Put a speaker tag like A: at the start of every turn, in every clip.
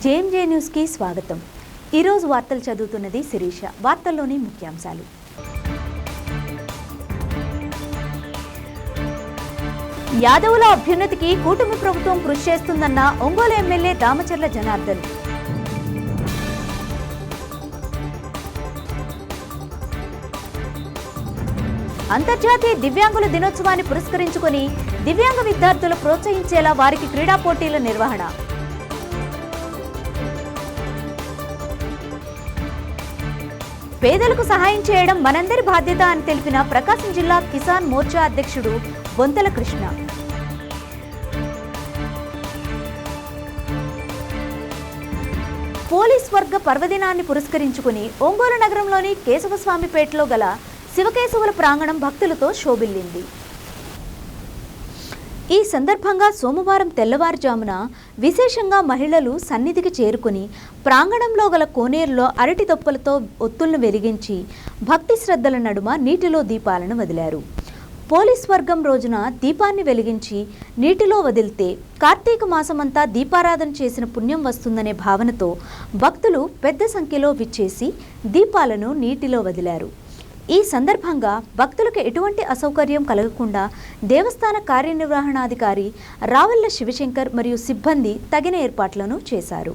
A: JMJ న్యూస్కి స్వాగతం. ఈరోజు వార్తలు చదువుతున్నది శిరీష. వార్తల్లోని ముఖ్యాంశాలు. యాదవుల అభ్యున్నతికి కూటమి ప్రభుత్వం కృషి చేస్తుందన్న ఒంగోలు ఎమ్మెల్యే దామచర్ల జనార్దన్. అంతర్జాతీయ దివ్యాంగుల దినోత్సవాన్ని పురస్కరించుకొని దివ్యాంగ విద్యార్థులు ప్రోత్సహించేలా వారికి క్రీడా పోటీల నిర్వహణ. పేదలకు సహాయం చేయడం మనందరి బాధ్యత అని తెలిపిన ప్రకాశం జిల్లా కిసాన్ మోర్చా అధ్యక్షుడు బొంతల కృష్ణ. పోలీస్ వర్గ పర్వదినాన్ని పురస్కరించుకుని ఒంగోలు నగరంలోని కేశవస్వామిపేటలో గల శివకేశవుల ప్రాంగణం భక్తులతో శోభిల్లింది. ఈ సందర్భంగా సోమవారం తెల్లవారుజామున విశేషంగా మహిళలు సన్నిధికి చేరుకుని ప్రాంగణంలో గల కోనేరులో అరటి దొప్పలతో ఒత్తులను వెలిగించి భక్తి శ్రద్ధల నడుమ నీటిలో దీపాలను వదిలారు. పోలీస్ వర్గం రోజున దీపాన్ని వెలిగించి నీటిలో వదిలితే కార్తీక మాసమంతా దీపారాధన చేసిన పుణ్యం వస్తుందనే భావనతో భక్తులు పెద్ద సంఖ్యలో విచ్చేసి దీపాలను నీటిలో వదిలారు. ఈ సందర్భంగా భక్తులకు ఎటువంటి అసౌకర్యం కలగకుండా దేవస్థాన కార్యనిర్వహణాధికారి రావెల్ల శివశంకర్ మరియు సిబ్బంది తగిన ఏర్పాట్లను చేశారు.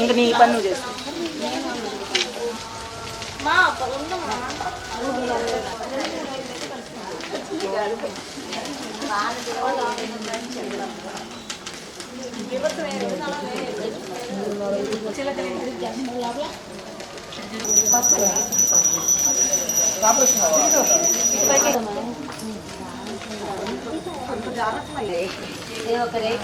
B: ఇంకా నీ పని నువ్వు చేస్తావు.
C: ఒక రేఖ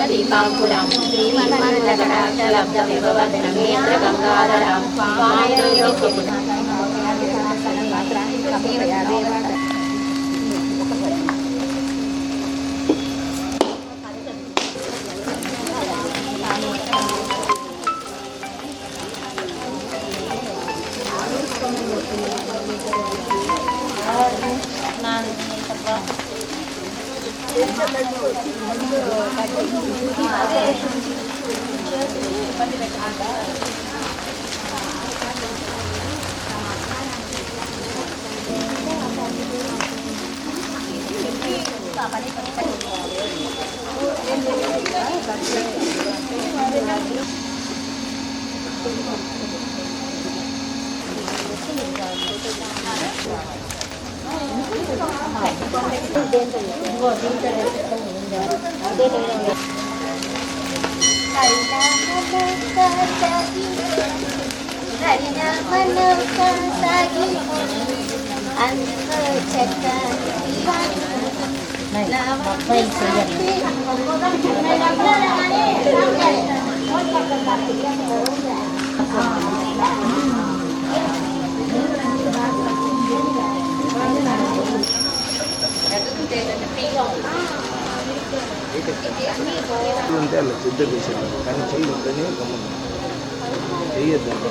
C: దీపాంకురం శ్రీమన్మలకటాక్షలబ్ధ విభవదన నేత్ర గంగాధరం
D: ఉంటే అలా సిద్ధ చేసేది కానీ చేయొద్దని గమనం చేయొద్దండి.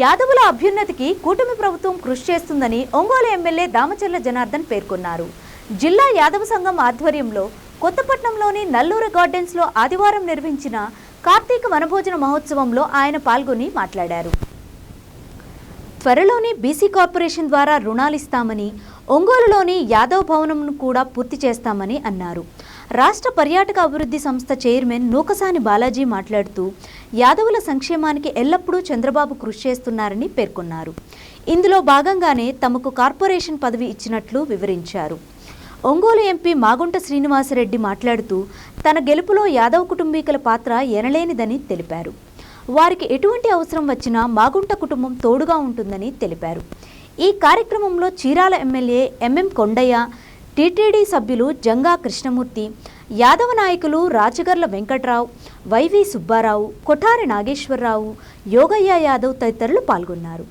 A: యాదవుల అభ్యున్నతికి కూటమి ప్రభుత్వం కృషి చేస్తుందని ఒంగోలు ఎమ్మెల్యే దామచర్ల జనార్దన్ పేర్కొన్నారు. జిల్లా యాదవ సంఘం ఆధ్వర్యంలో కొత్తపట్నంలోని నల్లూరు గార్డెన్స్లో ఆదివారం నిర్వహించిన కార్తీక వనభోజన మహోత్సవంలో ఆయన పాల్గొని మాట్లాడారు. త్వరలోనే బీసీ కార్పొరేషన్ ద్వారా రుణాలిస్తామని, ఒంగోలులోని యాదవ్ భవనంను కూడా పూర్తి చేస్తామని అన్నారు. రాష్ట్ర పర్యాటక అభివృద్ధి సంస్థ చైర్మన్ నూకసాని బాలాజీ మాట్లాడుతూ యాదవుల సంక్షేమానికి ఎల్లప్పుడూ చంద్రబాబు కృషి చేస్తున్నారని పేర్కొన్నారు. ఇందులో భాగంగానే తమకు కార్పొరేషన్ పదవి ఇచ్చినట్లు వివరించారు. ఒంగోలు ఎంపీ మాగుంట శ్రీనివాసరెడ్డి మాట్లాడుతూ తన గెలుపులో యాదవ్ కుటుంబీకుల పాత్ర ఎనలేనిదని తెలిపారు. వారికి ఎటువంటి అవసరం వచ్చినా మాగుంట కుటుంబం తోడుగా ఉంటుందని తెలిపారు. ఈ కార్యక్రమంలో Chirala MLA MM Kondaiah, TTD సభ్యులు జంగా కృష్ణమూర్తి, యాదవ నాయకులు రాచగర్ల వెంకట్రావు, వైవి సుబ్బారావు, కొఠారి నాగేశ్వరరావు, యోగయ్య యాదవ్ తదితరులు పాల్గొన్నారు.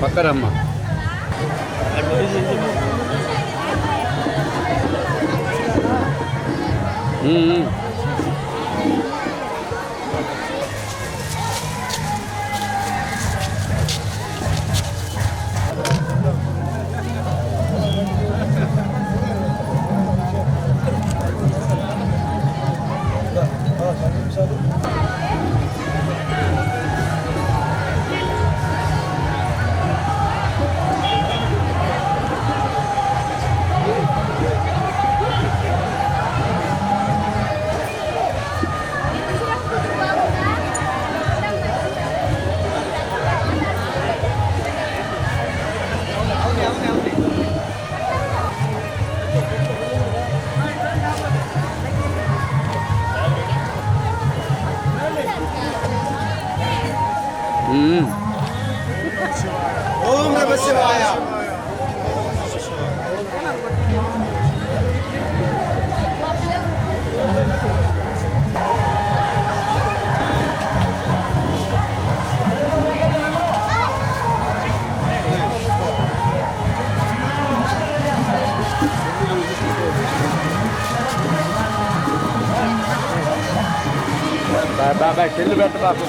E: పక్కరమ్మా
F: ఓం నమః శివాయ.
E: బాబా చెల్లు పెట్ట బాబు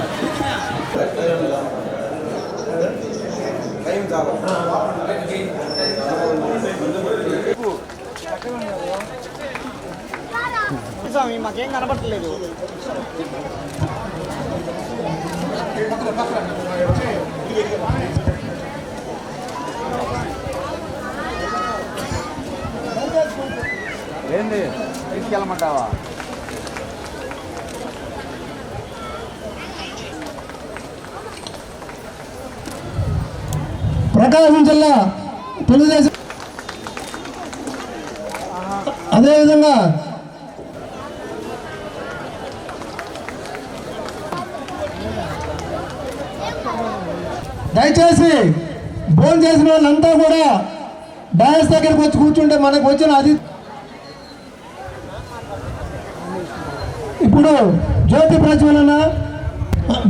F: మాకేం కనపడలేదు.
E: ఏంది తీసుకెళ్ళమంటావా?
G: ప్రకాశం జిల్లా తెలుగుదేశం అదేవిధంగా దయచేసి భోజనం చేసిన వాళ్ళంతా కూడా డయాస్ దగ్గరికి వచ్చి కూర్చుంటే మనకు వచ్చిన అది ఇప్పుడు జ్యోతి ప్రజ్వలన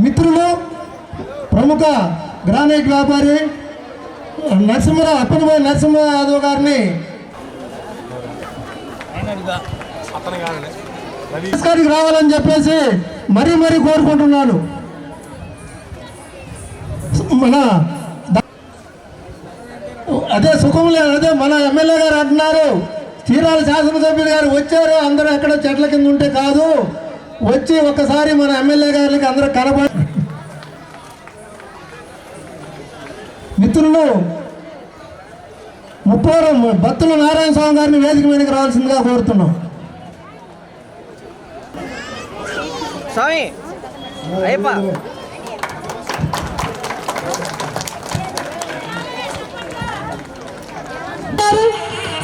G: మిత్రులు ప్రముఖ గ్రానైట్ వ్యాపారి నరసింహరావు అప్పటిపోయి నరసింహ యాదవ్ గారిని నమస్కారానికి రావాలని చెప్పేసి మరీ మరీ కోరుకుంటున్నాను. మన అదే సుఖం లేదు, అదే మన ఎమ్మెల్యే గారు అంటున్నారు, చీరాల శాసనసభ్యులు గారు వచ్చారు, అందరూ ఎక్కడో చెట్ల కింద ఉంటే కాదు, వచ్చి ఒకసారి మన ఎమ్మెల్యే గారికి అందరూ కనబడి మిత్రులు ముప్పారం బత్తుల నారాయణ స్వామి గారిని వేదిక మీదకి రావాల్సిందిగా కోరుతున్నాం.
F: స్వామి అయ్యప్ప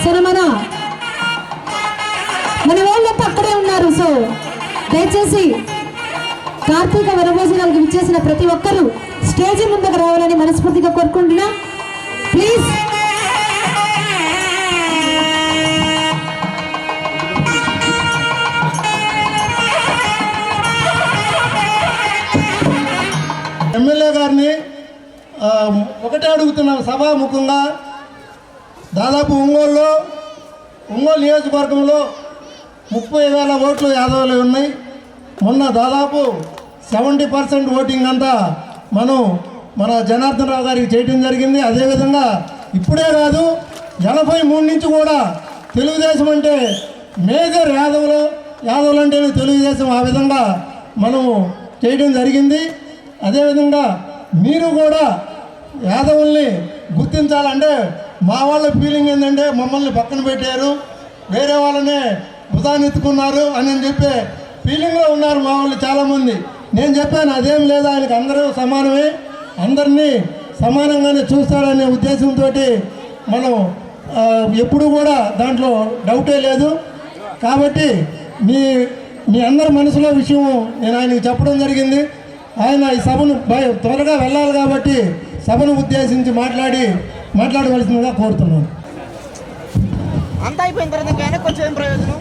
H: సరే మన వాళ్ళంతా అక్కడే ఉన్నారు. సో దయచేసి కార్తీక వనభోజనాలకు విచ్చేసిన ప్రతి ఒక్కరూ స్టేజ్ ముందుకు రావాలని మనస్ఫూర్తిగా కోరుకుంటున్నా. ప్లీజ్.
G: ఎమ్మెల్యే గారిని ఒకటే అడుగుతున్నాం సభాముఖంగా. దాదాపు ఒంగోలు నియోజకవర్గంలో 30,000 ఓట్లు యాదవులు ఉన్నాయి. మొన్న దాదాపు 70% ఓటింగ్ అంతా మన జనార్దన్ రావు గారికి చేయడం జరిగింది. అదేవిధంగా ఇప్పుడే కాదు 83 నుంచి కూడా తెలుగుదేశం అంటే మేజర్ యాదవులు అంటేనే తెలుగుదేశం, ఆ విధంగా మనము చేయడం జరిగింది. అదేవిధంగా మీరు కూడా యాదవుల్ని గుర్తించాలంటే మా వాళ్ళ ఫీలింగ్ ఏంటంటే మమ్మల్ని పక్కన పెట్టారు, వేరే వాళ్ళనే ఉదాహరణెత్తుకున్నారు అని చెప్పే ఫీలింగ్లో ఉన్నారు మా వాళ్ళు చాలామంది. నేను చెప్పాను అదేం లేదు, ఆయనకు అందరూ సమానమే, అందరినీ సమానంగానే చూస్తారనే ఉద్దేశంతో మనం ఎప్పుడు కూడా దాంట్లో డౌటే లేదు. కాబట్టి మీ అందరి మనసులో విషయం నేను ఆయనకి చెప్పడం జరిగింది. ఆయన ఈ సభను త్వరగా వెళ్ళాలి కాబట్టి సభను ఉద్దేశించి మాట్లాడవలసిందిగా కోరుతున్నాను.
F: అంతా అయిపోయిన తర్వాత ఇంకా వెనక్కి వచ్చేదేం ప్రయోజనం?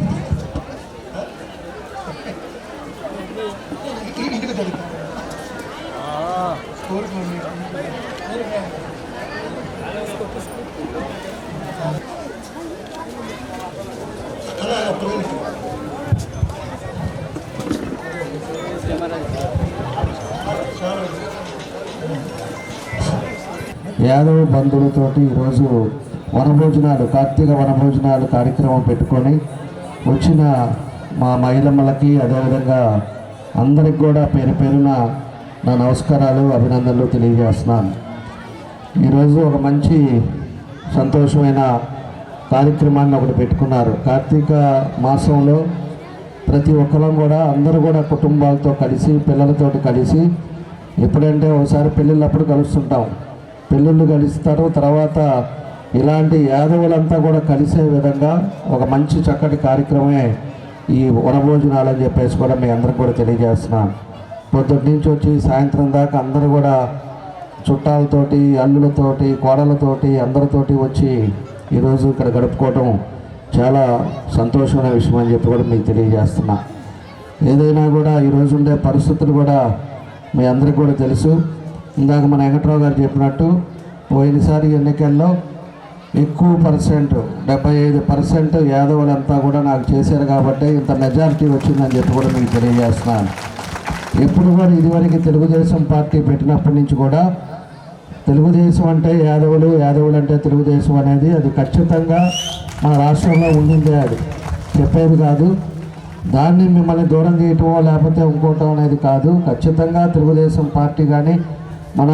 I: యాదవ బంధువులతోటి ఈరోజు కార్తీక వనభోజనాలు కార్యక్రమం పెట్టుకొని వచ్చిన మా మహిళమ్మలకి అదేవిధంగా అందరికి కూడా పేరు పేరున నా నమస్కారాలు, అభినందనలు తెలియజేస్తున్నాను. ఈరోజు ఒక మంచి సంతోషమైన కార్యక్రమాన్ని ఒకటి పెట్టుకున్నారు. కార్తీక మాసంలో ప్రతి ఒక్కరం కూడా అందరూ కూడా కుటుంబాలతో కలిసి పిల్లలతోటి కలిసి, ఎప్పుడంటే ఒకసారి పెళ్ళిళ్ళప్పుడు కలుస్తుంటాం, పెళ్ళిళ్ళు కలుస్తారు, తర్వాత ఇలాంటి యాదవులంతా కూడా కలిసే విధంగా ఒక మంచి చక్కటి కార్యక్రమమే ఈ వనభోజనాలు అని చెప్పేసి కూడా మీ అందరికి కూడా తెలియజేస్తున్నాను. పొద్దుటి నుంచి వచ్చి సాయంత్రం దాకా అందరూ కూడా చుట్టాలతోటి, అల్లులతోటి, కోడలతోటి అందరితోటి వచ్చి ఈరోజు ఇక్కడ గడుపుకోవటం చాలా సంతోషమైన విషయం అని చెప్పి కూడా మీకు తెలియజేస్తున్నా. ఏదైనా కూడా ఈరోజు ఉండే పరిస్థితులు కూడా మీ అందరికీ కూడా తెలుసు. ఇందాక మన వెంకట్రావు గారు చెప్పినట్టు పోయినసారి ఎన్నికల్లో ఎక్కువ పర్సెంట్ 75% యాదవులంతా కూడా నాకు చేశారు కాబట్టి ఇంత మెజారిటీ వచ్చిందని చెప్పి కూడా మీకు తెలియజేస్తున్నాను. ఎప్పుడు కూడా ఇదివరకు తెలుగుదేశం పార్టీ పెట్టినప్పటి నుంచి కూడా తెలుగుదేశం అంటే యాదవులు అంటే తెలుగుదేశం అనేది అది ఖచ్చితంగా మన రాష్ట్రంలో ఉండిందే, అది చెప్పేది కాదు. దాన్ని మిమ్మల్ని దూరం చేయటమో లేకపోతే ఇంకోవటం అనేది కాదు. ఖచ్చితంగా తెలుగుదేశం పార్టీ కానీ మన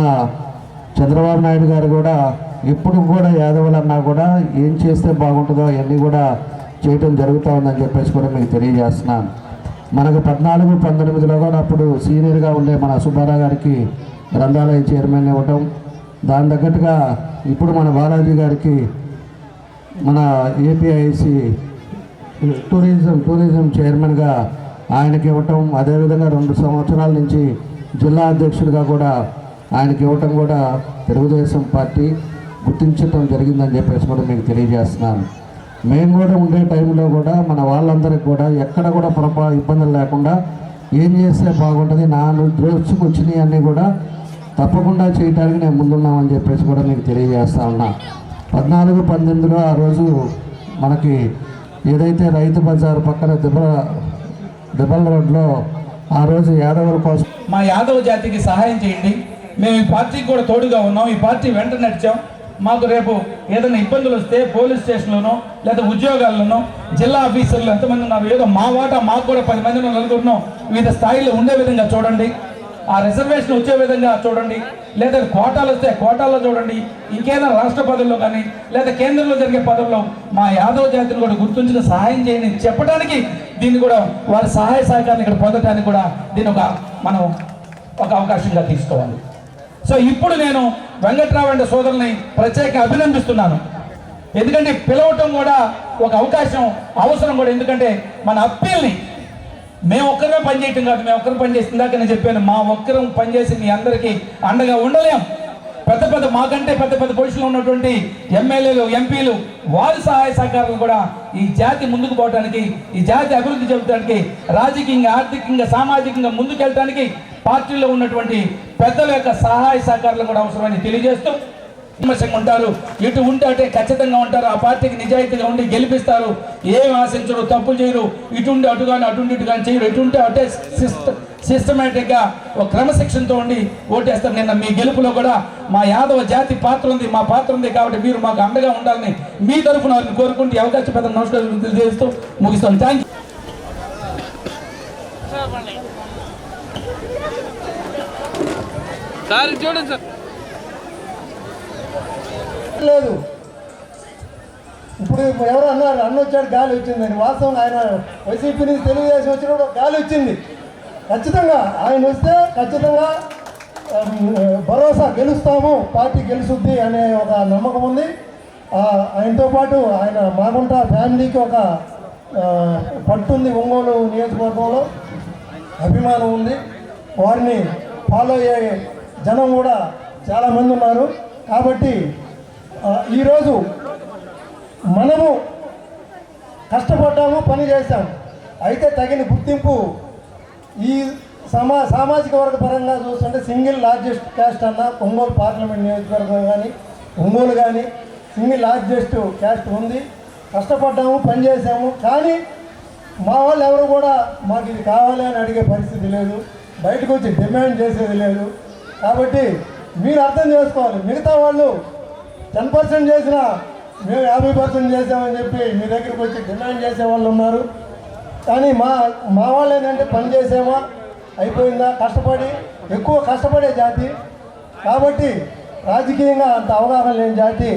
I: చంద్రబాబు నాయుడు గారు కూడా ఇప్పుడు కూడా యాదవులన్నా కూడా ఏం చేస్తే బాగుంటుందో అవన్నీ కూడా చేయటం జరుగుతూ ఉందని చెప్పేసి కూడా మీకు తెలియజేస్తున్నాను. మనకు 14-19లో కూడా అప్పుడు సీనియర్గా ఉండే మన సుబ్బారావు గారికి గ్రంథాలయ చైర్మన్ ఇవ్వటం, దాని తగ్గట్టుగా ఇప్పుడు మన బాలాజీ గారికి మన ఏపీఐసి టూరిజం చైర్మన్గా ఆయనకి ఇవ్వటం, అదేవిధంగా 2 సంవత్సరాల నుంచి జిల్లా అధ్యక్షుడిగా కూడా ఆయనకి ఇవ్వటం కూడా తెలుగుదేశం పార్టీ గుర్తించడం జరిగిందని చెప్పేసి కూడా మీకు తెలియజేస్తున్నాను. మేము కూడా ఉండే టైంలో కూడా మన వాళ్ళందరికీ కూడా ఎక్కడ కూడా ఇబ్బందులు లేకుండా ఏం చేస్తే బాగుంటుంది, నా దృష్టికి వచ్చినాయి అన్నీ కూడా తప్పకుండా చేయడానికి నేను ముందున్నామని చెప్పేసి కూడా మీకు తెలియజేస్తా ఉన్నా. 14-18లో ఆ రోజు మనకి ఏదైతే రైతు బజార్ పక్కన దెబ్బల రోడ్లో ఆ రోజు యాదవుల కోసం
J: మా యాదవ జాతికి సహాయం చేయండి, మేము ఈ పార్టీకి కూడా తోడుగా ఉన్నాం, ఈ పార్టీ వెంట నడిచాం, మాకు రేపు ఏదైనా ఇబ్బందులు వస్తే పోలీస్ స్టేషన్లోనో లేదా ఉద్యోగాల్లోనో జిల్లా ఆఫీసర్లు ఎంతమంది ఉన్నారు, ఏదో మా వాటా మాకు కూడా 10 మంది నలుగురునో వివిధ స్థాయిలో ఉండే విధంగా చూడండి. ఆ రిజర్వేషన్ వచ్చే విధంగా చూడండి, లేదా కోటాలు వస్తే కోటాల్లో చూడండి. ఇంకేదైనా రాష్ట్ర పదవుల్లో కానీ లేదా కేంద్రంలో జరిగే పదవుల్లో మా యాదవ జాతిని కూడా గుర్తుంచుకుని సహాయం చేయని చెప్పడానికి దీన్ని కూడా వారి సహాయ సహకారాన్ని ఇక్కడ పొందడానికి కూడా దీన్ని మనం ఒక అవకాశంగా తీసుకోవాలి. సో ఇప్పుడు నేను వెంకట్రావు అండ్ సోదరుల్ని ప్రత్యేకంగా అభినందిస్తున్నాను. ఎందుకంటే పిలవటం కూడా ఒక అవకాశం అవసరం కూడా. ఎందుకంటే మన అప్పీల్ని మేము ఒక్కరిమే పనిచేయటం కాదు, మేము ఒక్కరు పనిచేసిన దాకా నేను చెప్పాను, మా ఒక్కరం పనిచేసి మీ అందరికీ అండగా ఉండలేం. పెద్ద మాకంటే పెద్ద పొజిషన్లో ఉన్నటువంటి ఎమ్మెల్యేలు, ఎంపీలు వారి సహాయ సహకారాలు కూడా ఈ జాతి ముందుకు పోవడానికి, ఈ జాతి అభివృద్ధి చెందడానికి, రాజకీయంగా, ఆర్థికంగా, సామాజికంగా ముందుకెళ్ళడానికి పార్టీలో ఉన్నటువంటి పెద్దల యొక్క సహాయ సహకారాలు కూడా అవసరమని తెలియజేస్తూ విమర్శంగా ఉంటారు. ఇటు ఉంటే అటే ఖచ్చితంగా ఉంటారు. ఆ పార్టీకి నిజాయితీగా ఉండి గెలిపిస్తారు. ఏం ఆశించరు, తప్పులు చేయరు. ఇటు ఉండి అటు కానీ అటు ఇటు కానీ చేయరు. ఇటు ఉంటే అటే సిస్టమేటిక్గా ఒక క్రమశిక్షణతో ఉండి ఓటేస్తారు. నిన్న మీ గెలుపులో కూడా మా యాదవ జాతి పాత్ర ఉంది, మా పాత్ర ఉంది. కాబట్టి మీరు మాకు అండగా ఉండాలని మీ తరఫున వారిని కోరుకుంటూ అవకాశం పెద్ద నమస్కారం తెలియజేస్తూ ముగిస్తాను. Thank you.
E: సార్ చూడండి సార్.
G: లేదు, ఇప్పుడు ఎవరు అన్నారు అన్న వచ్చాడు గాలి వచ్చిందని. వాస్తవంగా ఆయన వైసీపీ నుంచి తెలుగుదేశం వచ్చినప్పుడు గాలి వచ్చింది. ఖచ్చితంగా ఆయన వస్తే ఖచ్చితంగా భరోసా గెలుస్తాము, పార్టీ గెలుస్తుంది అనే ఒక నమ్మకం ఉంది. ఆయనతో పాటు ఆయన మాగుంట ఫ్యామిలీకి ఒక పట్టుంది. ఒంగోలు నియోజకవర్గంలో అభిమానం ఉంది. వారిని ఫాలో అయ్యే జనం కూడా చాలామంది ఉన్నారు. కాబట్టి ఈరోజు మనము కష్టపడ్డాము, పని చేశాము. అయితే తగిన గుర్తింపు ఈ సామాజిక వర్గ పరంగా చూస్తుంటే సింగిల్ లార్జెస్ట్ క్యాస్ట్ అన్న ఒంగోలు పార్లమెంట్ నియోజకవర్గం కానీ ఒంగోలు కానీ సింగిల్ లార్జెస్ట్ క్యాస్ట్ ఉంది. కష్టపడ్డాము, పని చేసాము. కానీ మా వాళ్ళు ఎవరు కూడా మాకు ఇది కావాలి అని అడిగే పరిస్థితి లేదు, బయటకు వచ్చి డిమాండ్ చేసేది లేదు. కాబట్టి మీరు అర్థం చేసుకోవాలి. మిగతా వాళ్ళు 10% చేసినా మేము 50% చేసామని చెప్పి మీ దగ్గరికి వచ్చి డిమాండ్ చేసే వాళ్ళు ఉన్నారు. కానీ మా వాళ్ళు ఏంటంటే పని చేసామా అయిపోయిందా, కష్టపడి ఎక్కువ కష్టపడే జాతి. కాబట్టి రాజకీయంగా అంత అవగాహన లేని జాతి.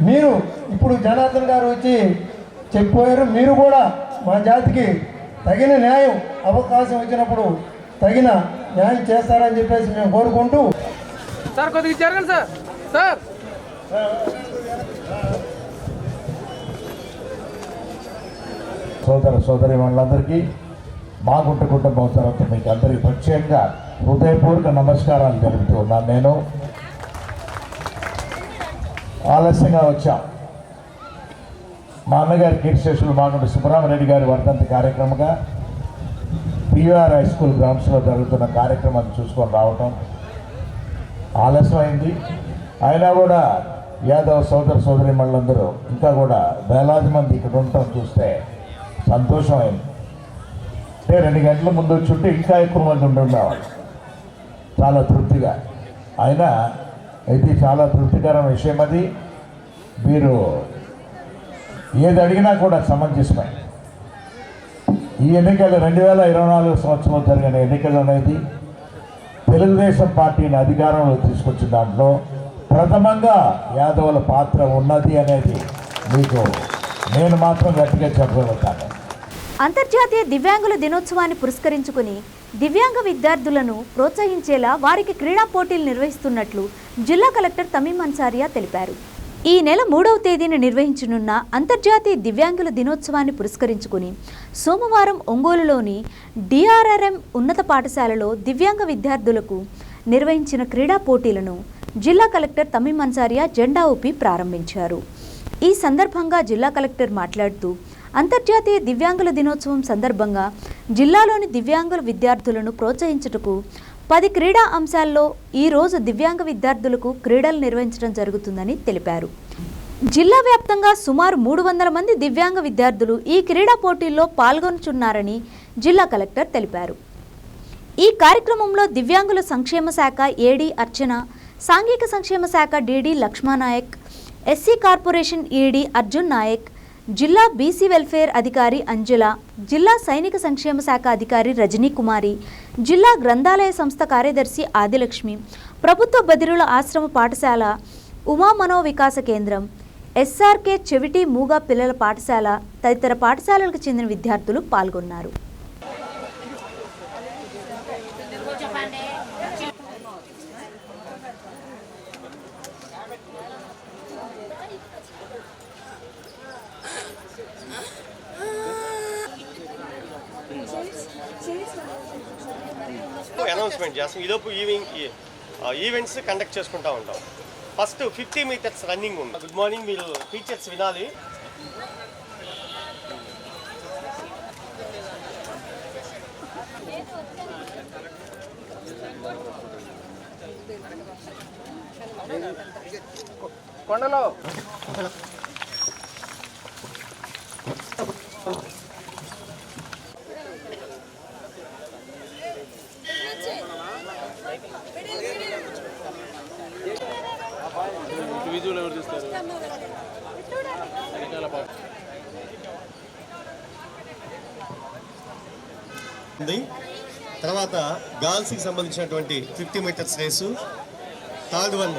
G: మీరు ఇప్పుడు జనార్దన్ గారు వచ్చి చెప్పిపోయారు. మీరు కూడా మా జాతికి తగిన న్యాయం అవకాశం వచ్చినప్పుడు తగిన న్యాయం చేస్తారని చెప్పేసి మేము కోరుకుంటూ.
E: సార్ కొద్దిగా జరగండి సార్. సార్
I: సోదరి వాళ్ళందరికీ మాగుంట కుటుంబం తర్వాత మీకు అందరికీ ప్రత్యేకంగా హృదయపూర్వక నమస్కారాలు తెలుపుతూ ఉన్నాను. నేను ఆలస్యంగా వచ్చాం. మా అన్నగారి కీర్తిశేషులు మాగుంట సుబ్రహ్మరెడ్డి గారి వర్ధంతి కార్యక్రమంగా పిఆర్ హై స్కూల్ గ్రౌండ్స్లో జరుగుతున్న కార్యక్రమాన్ని చూసుకొని రావటం ఆలస్యమైంది. అయినా కూడా యాదవ్ సోదరి మళ్ళందరూ ఇంకా కూడా వేలాది మంది ఇక్కడ ఉండటం చూస్తే సంతోషమైంది. అంటే 2 గంటల ముందు వచ్చుంటే ఇంకా ఎక్కువ మంది ఉండేవాళ్ళు. చాలా తృప్తిగా. అయినా అయితే చాలా తృప్తికరమైన విషయం అది. మీరు ఏది అడిగినా కూడా సమంజసమే. ఈ ఎన్నికలు 2024 సంవత్సరంలో జరిగిన ఎన్నికలు అనేది తెలుగుదేశం పార్టీని అధికారంలో తీసుకొచ్చిన దాంట్లో ప్రథమంగా యాదవుల పాత్ర ఉన్నది అనేది మీకు నేను మాత్రం గట్టిగా చెప్పగలుగుతాను.
A: అంతర్జాతీయ దివ్యాంగుల దినోత్సవాన్ని పురస్కరించుకుని దివ్యాంగ విద్యార్థులను ప్రోత్సహించేలా వారికి క్రీడా పోటీలు నిర్వహిస్తున్నట్లు జిల్లా కలెక్టర్ తమీం అన్సారియా తెలిపారు. ఈ నెల 3వ తేదీన నిర్వహించనున్న అంతర్జాతీయ దివ్యాంగుల దినోత్సవాన్ని పురస్కరించుకుని సోమవారం ఒంగోలులోని డిఆర్ఆర్ఎం ఉన్నత పాఠశాలలో దివ్యాంగ విద్యార్థులకు నిర్వహించిన క్రీడా పోటీలను జిల్లా కలెక్టర్ తమీం అన్సారియా జెండా ఊపి ప్రారంభించారు. ఈ సందర్భంగా జిల్లా కలెక్టర్ మాట్లాడుతూ అంతర్జాతీయ దివ్యాంగుల దినోత్సవం సందర్భంగా జిల్లాలోని దివ్యాంగుల విద్యార్థులను ప్రోత్సహించుటకు 10 క్రీడా అంశాల్లో ఈరోజు దివ్యాంగ విద్యార్థులకు క్రీడలు నిర్వహించడం జరుగుతుందని తెలిపారు. జిల్లా వ్యాప్తంగా సుమారు 300 మంది దివ్యాంగ విద్యార్థులు ఈ క్రీడా పోటీల్లో పాల్గొనుచున్నారని జిల్లా కలెక్టర్ తెలిపారు. ఈ కార్యక్రమంలో దివ్యాంగుల సంక్షేమ శాఖ ఏడీ అర్చన, సాంఘిక సంక్షేమ శాఖ DD Lakshma Nayak, SC corporation ED Arjun Nayak, జిల్లా బీసీ వెల్ఫేర్ అధికారి అంజుల, జిల్లా సైనిక సంక్షేమ శాఖ అధికారి రజనీ కుమారి, జిల్లా గ్రంథాలయ సంస్థ కార్యదర్శి ఆదిలక్ష్మి, ప్రభుత్వ బదిరుల ఆశ్రమ పాఠశాల, ఉమా మనోవికాస కేంద్రం, ఎస్ఆర్కే చెవిటి మూగా పిల్లల పాఠశాల తదితర పాఠశాలలకు చెందిన విద్యార్థులు పాల్గొన్నారు.
K: అనౌన్స్మెంట్ చేస్తాం. ఈలోపు ఈవెంట్స్ కండక్ట్ చేసుకుంటూ ఉంటాం. ఫస్ట్ 50 మీటర్స్ రన్నింగ్ ఉంది. గుడ్ మార్నింగ్, మీరు టీచర్స్ వినాలి.
E: కొండలో విజువల్ ఎవరు చూస్తారు?
K: తర్వాత గర్ల్స్కి సంబంధించినటువంటి 50 మీటర్స్ రేసు, థర్డ్ వన్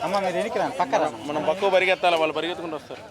F: అమ్మ మీరు ఎనికి రా, పక్కన
E: మనం పక్కకు పరిగెత్తాలి, వాళ్ళు పరిగెత్తుకుంటూ వస్తారు.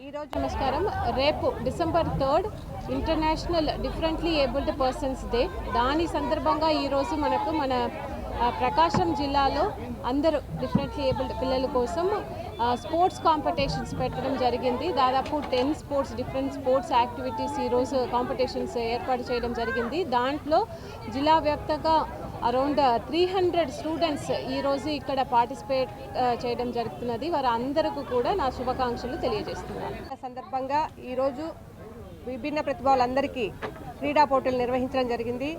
L: ఈరోజు నమస్కారం. రేపు December 3 international differently abled persons day. దాని సందర్భంగా ఈరోజు మన ప్రకాశం జిల్లాలో అందరూ డిఫరెంట్లీ ఏబుల్డ్ పిల్లల కోసం స్పోర్ట్స్ కాంపిటీషన్స్ పెట్టడం జరిగింది. దాదాపు 10 డిఫరెంట్ స్పోర్ట్స్ యాక్టివిటీస్ ఈరోజు కాంపిటీషన్స్ ఏర్పాటు చేయడం జరిగింది. దాంట్లో జిల్లా వ్యాప్తంగా అరౌండ్ 300 స్టూడెంట్స్ ఈరోజు ఇక్కడ పార్టిసిపేట్ చేయడం జరుగుతున్నది. వారందరికీ కూడా నా శుభాకాంక్షలు తెలియజేస్తున్నాను. సందర్భంగా ఈరోజు విభిన్న ప్రతిభాలందరికీ క్రీడా పోటీలు నిర్వహించడం జరిగింది.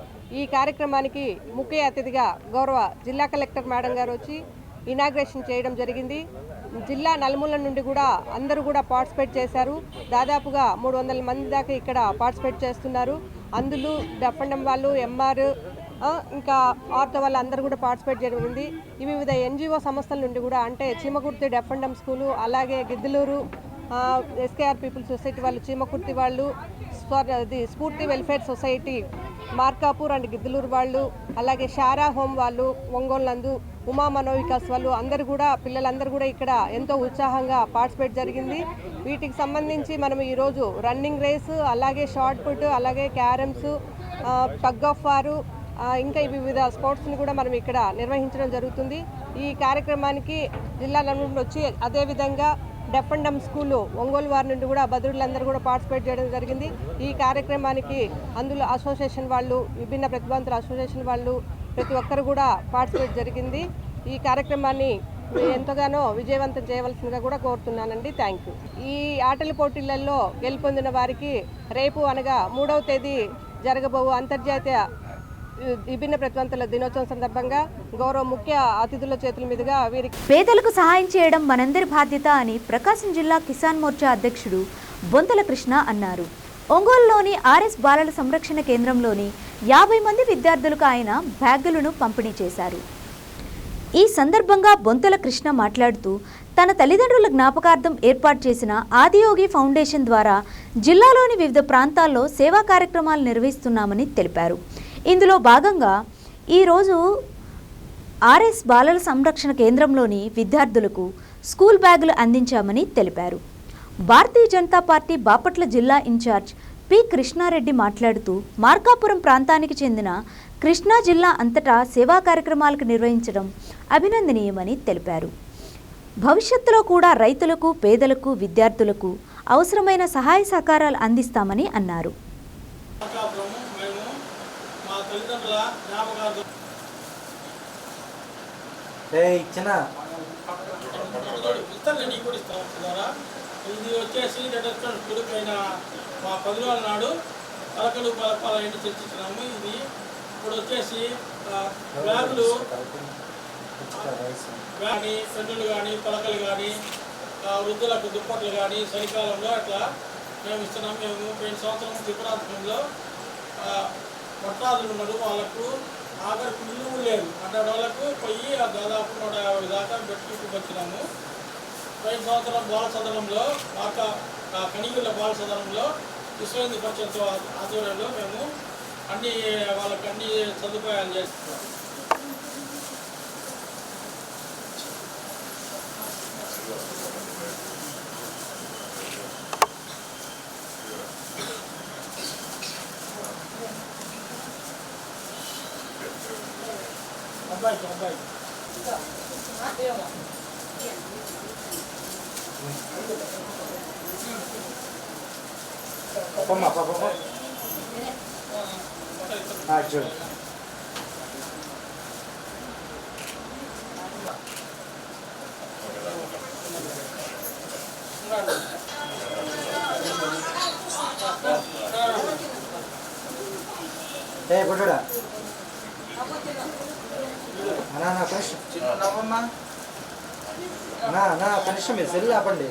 L: ఈ కార్యక్రమానికి ముఖ్య అతిథిగా గౌరవ జిల్లా కలెక్టర్ మేడం గారు వచ్చి ఇనాగ్రేషన్ చేయడం జరిగింది. జిల్లా నలుమూల నుండి కూడా అందరూ కూడా పార్టిసిపేట్ చేశారు. దాదాపుగా 300 మంది దాకా ఇక్కడ పార్టిసిపేట్ చేస్తున్నారు. అందులో డెఫండం వాళ్ళు, ఎంఆర్, ఇంకా ఆర్తో వాళ్ళు అందరూ కూడా పార్టిసిపేట్ జరిగింది. వివిధ NGO సంస్థల నుండి కూడా, అంటే చీమకుర్తి డెఫండం స్కూలు, అలాగే గిద్దలూరు SKR పీపుల్ సొసైటీ వాళ్ళు, చీమకుర్తి వాళ్ళు, స్ఫూర్తి welfare society Markapur and Giddalur వాళ్ళు, అలాగే షారా హోమ్ వాళ్ళు, ఒంగోలు నందు ఉమా మనోవికాస్ వాళ్ళు అందరూ కూడా పిల్లలందరూ కూడా ఇక్కడ ఎంతో ఉత్సాహంగా పార్టిసిపేట్ జరిగింది. వీటికి సంబంధించి మనం ఈరోజు రన్నింగ్ రేసు, అలాగే షార్ట్ పుట్, అలాగే క్యారమ్స్, టగ్ ఆఫ్ వారు, ఇంకా వివిధ స్పోర్ట్స్ని కూడా మనం ఇక్కడ నిర్వహించడం జరుగుతుంది. ఈ కార్యక్రమానికి జిల్లా నుండి వచ్చి అదేవిధంగా deaf and dumb school Ongole వారి నుండి కూడా బదురులందరూ కూడా పార్టిసిపేట్ చేయడం జరిగింది. ఈ కార్యక్రమానికి అందులో అసోసియేషన్ వాళ్ళు, విభిన్న ప్రతిభావంతుల అసోసియేషన్ వాళ్ళు ప్రతి ఒక్కరు కూడా పార్టిసిపేట్ జరిగింది. ఈ కార్యక్రమాన్ని ఎంతగానో విజయవంతం చేయవలసిందిగా కూడా కోరుతున్నానండి. Thank you. ఈ ఆటల పోటీలలో గెలుపొందిన వారికి రేపు అనగా 3వ తేదీ జరగబోవు అంతర్జాతీయ విభిన్న ప్రతిభావంతుల దినోత్సవం సందర్భంగా గౌరవ ముఖ్య అతిథుల చేతుల మీదుగా వీరికి
A: పేదలకు సహాయం చేయడం మనందరి బాధ్యత అని ప్రకాశం జిల్లా కిసాన్ మోర్చా అధ్యక్షుడు బొంతల కృష్ణ అన్నారు. ఒంగోలులోని ఆర్ఎస్ బాలల సంరక్షణ కేంద్రంలోని 50 మంది విద్యార్థులకు ఆయన బ్యాగులను పంపిణీ చేశారు. ఈ సందర్భంగా బొంతల కృష్ణ మాట్లాడుతూ తన తల్లిదండ్రుల జ్ఞాపకార్థం ఏర్పాటు చేసిన ఆదియోగి ఫౌండేషన్ ద్వారా జిల్లాలోని వివిధ ప్రాంతాల్లో సేవా కార్యక్రమాలు నిర్వహిస్తున్నామని తెలిపారు. ఇందులో భాగంగా ఈరోజు ఆర్ఎస్ బాలల సంరక్షణ కేంద్రంలోని విద్యార్థులకు స్కూల్ బ్యాగులు అందించామని తెలిపారు. భారతీయ జనతా పార్టీ బాపట్ల జిల్లా ఇన్ఛార్జ్ పి కృష్ణారెడ్డి మాట్లాడుతూ మార్కాపురం ప్రాంతానికి చెందిన కృష్ణా జిల్లా అంతటా సేవా కార్యక్రమాలకు నిర్వహించడం అభినందనీయమని తెలిపారు. భవిష్యత్తులో కూడా రైతులకు, పేదలకు, విద్యార్థులకు అవసరమైన సహాయ సహకారాలు అందిస్తామని అన్నారు.
J: ఇది వచ్చేసి కొడుకైన మా 10 రోజుల నాడు పలకలు పలపాల ఇంటి తెచ్చిస్తున్నాము. ఇది ఇప్పుడు వచ్చేసి బ్యాగులు కానీ, పెన్నులు కానీ, పలకలు కానీ, వృద్ధులకు దుప్పట్లు కానీ చలికాలంలో అట్లా మేము ఇస్తున్నాము. మేము 2 సంవత్సరం త్రిపురాంతంలో మొట్టాదులు ఉన్నారు, వాళ్ళకు ఆఖరికి ఇల్లు లేదు అట్లాంటి వాళ్ళకు పోయి దాదాపు 150 దాకా పెట్టుకు వచ్చినాము. 2 సంవత్సరం బాల సదనంలో కనిగిళ్ళ బాల సదనంలో విశ్వ హిందూ పరిషత్ ఆధ్వర్యంలో మేము వాళ్ళకి అన్ని సదుపాయాలు చేస్తున్నాం. అబ్బాయి
F: పుట్టుడా కనిష్టం మీరు సెల్ ఆపండి.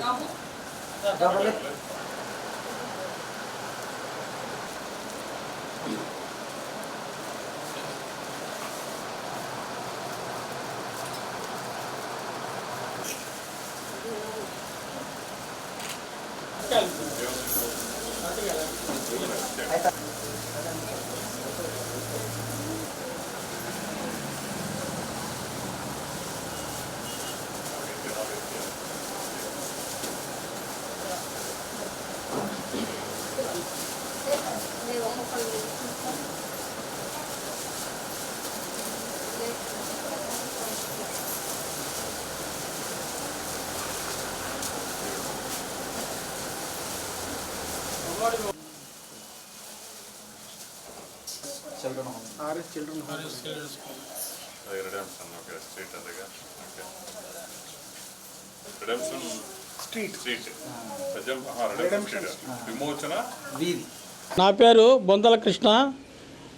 J: నా పేరు బొంతల కృష్ణ,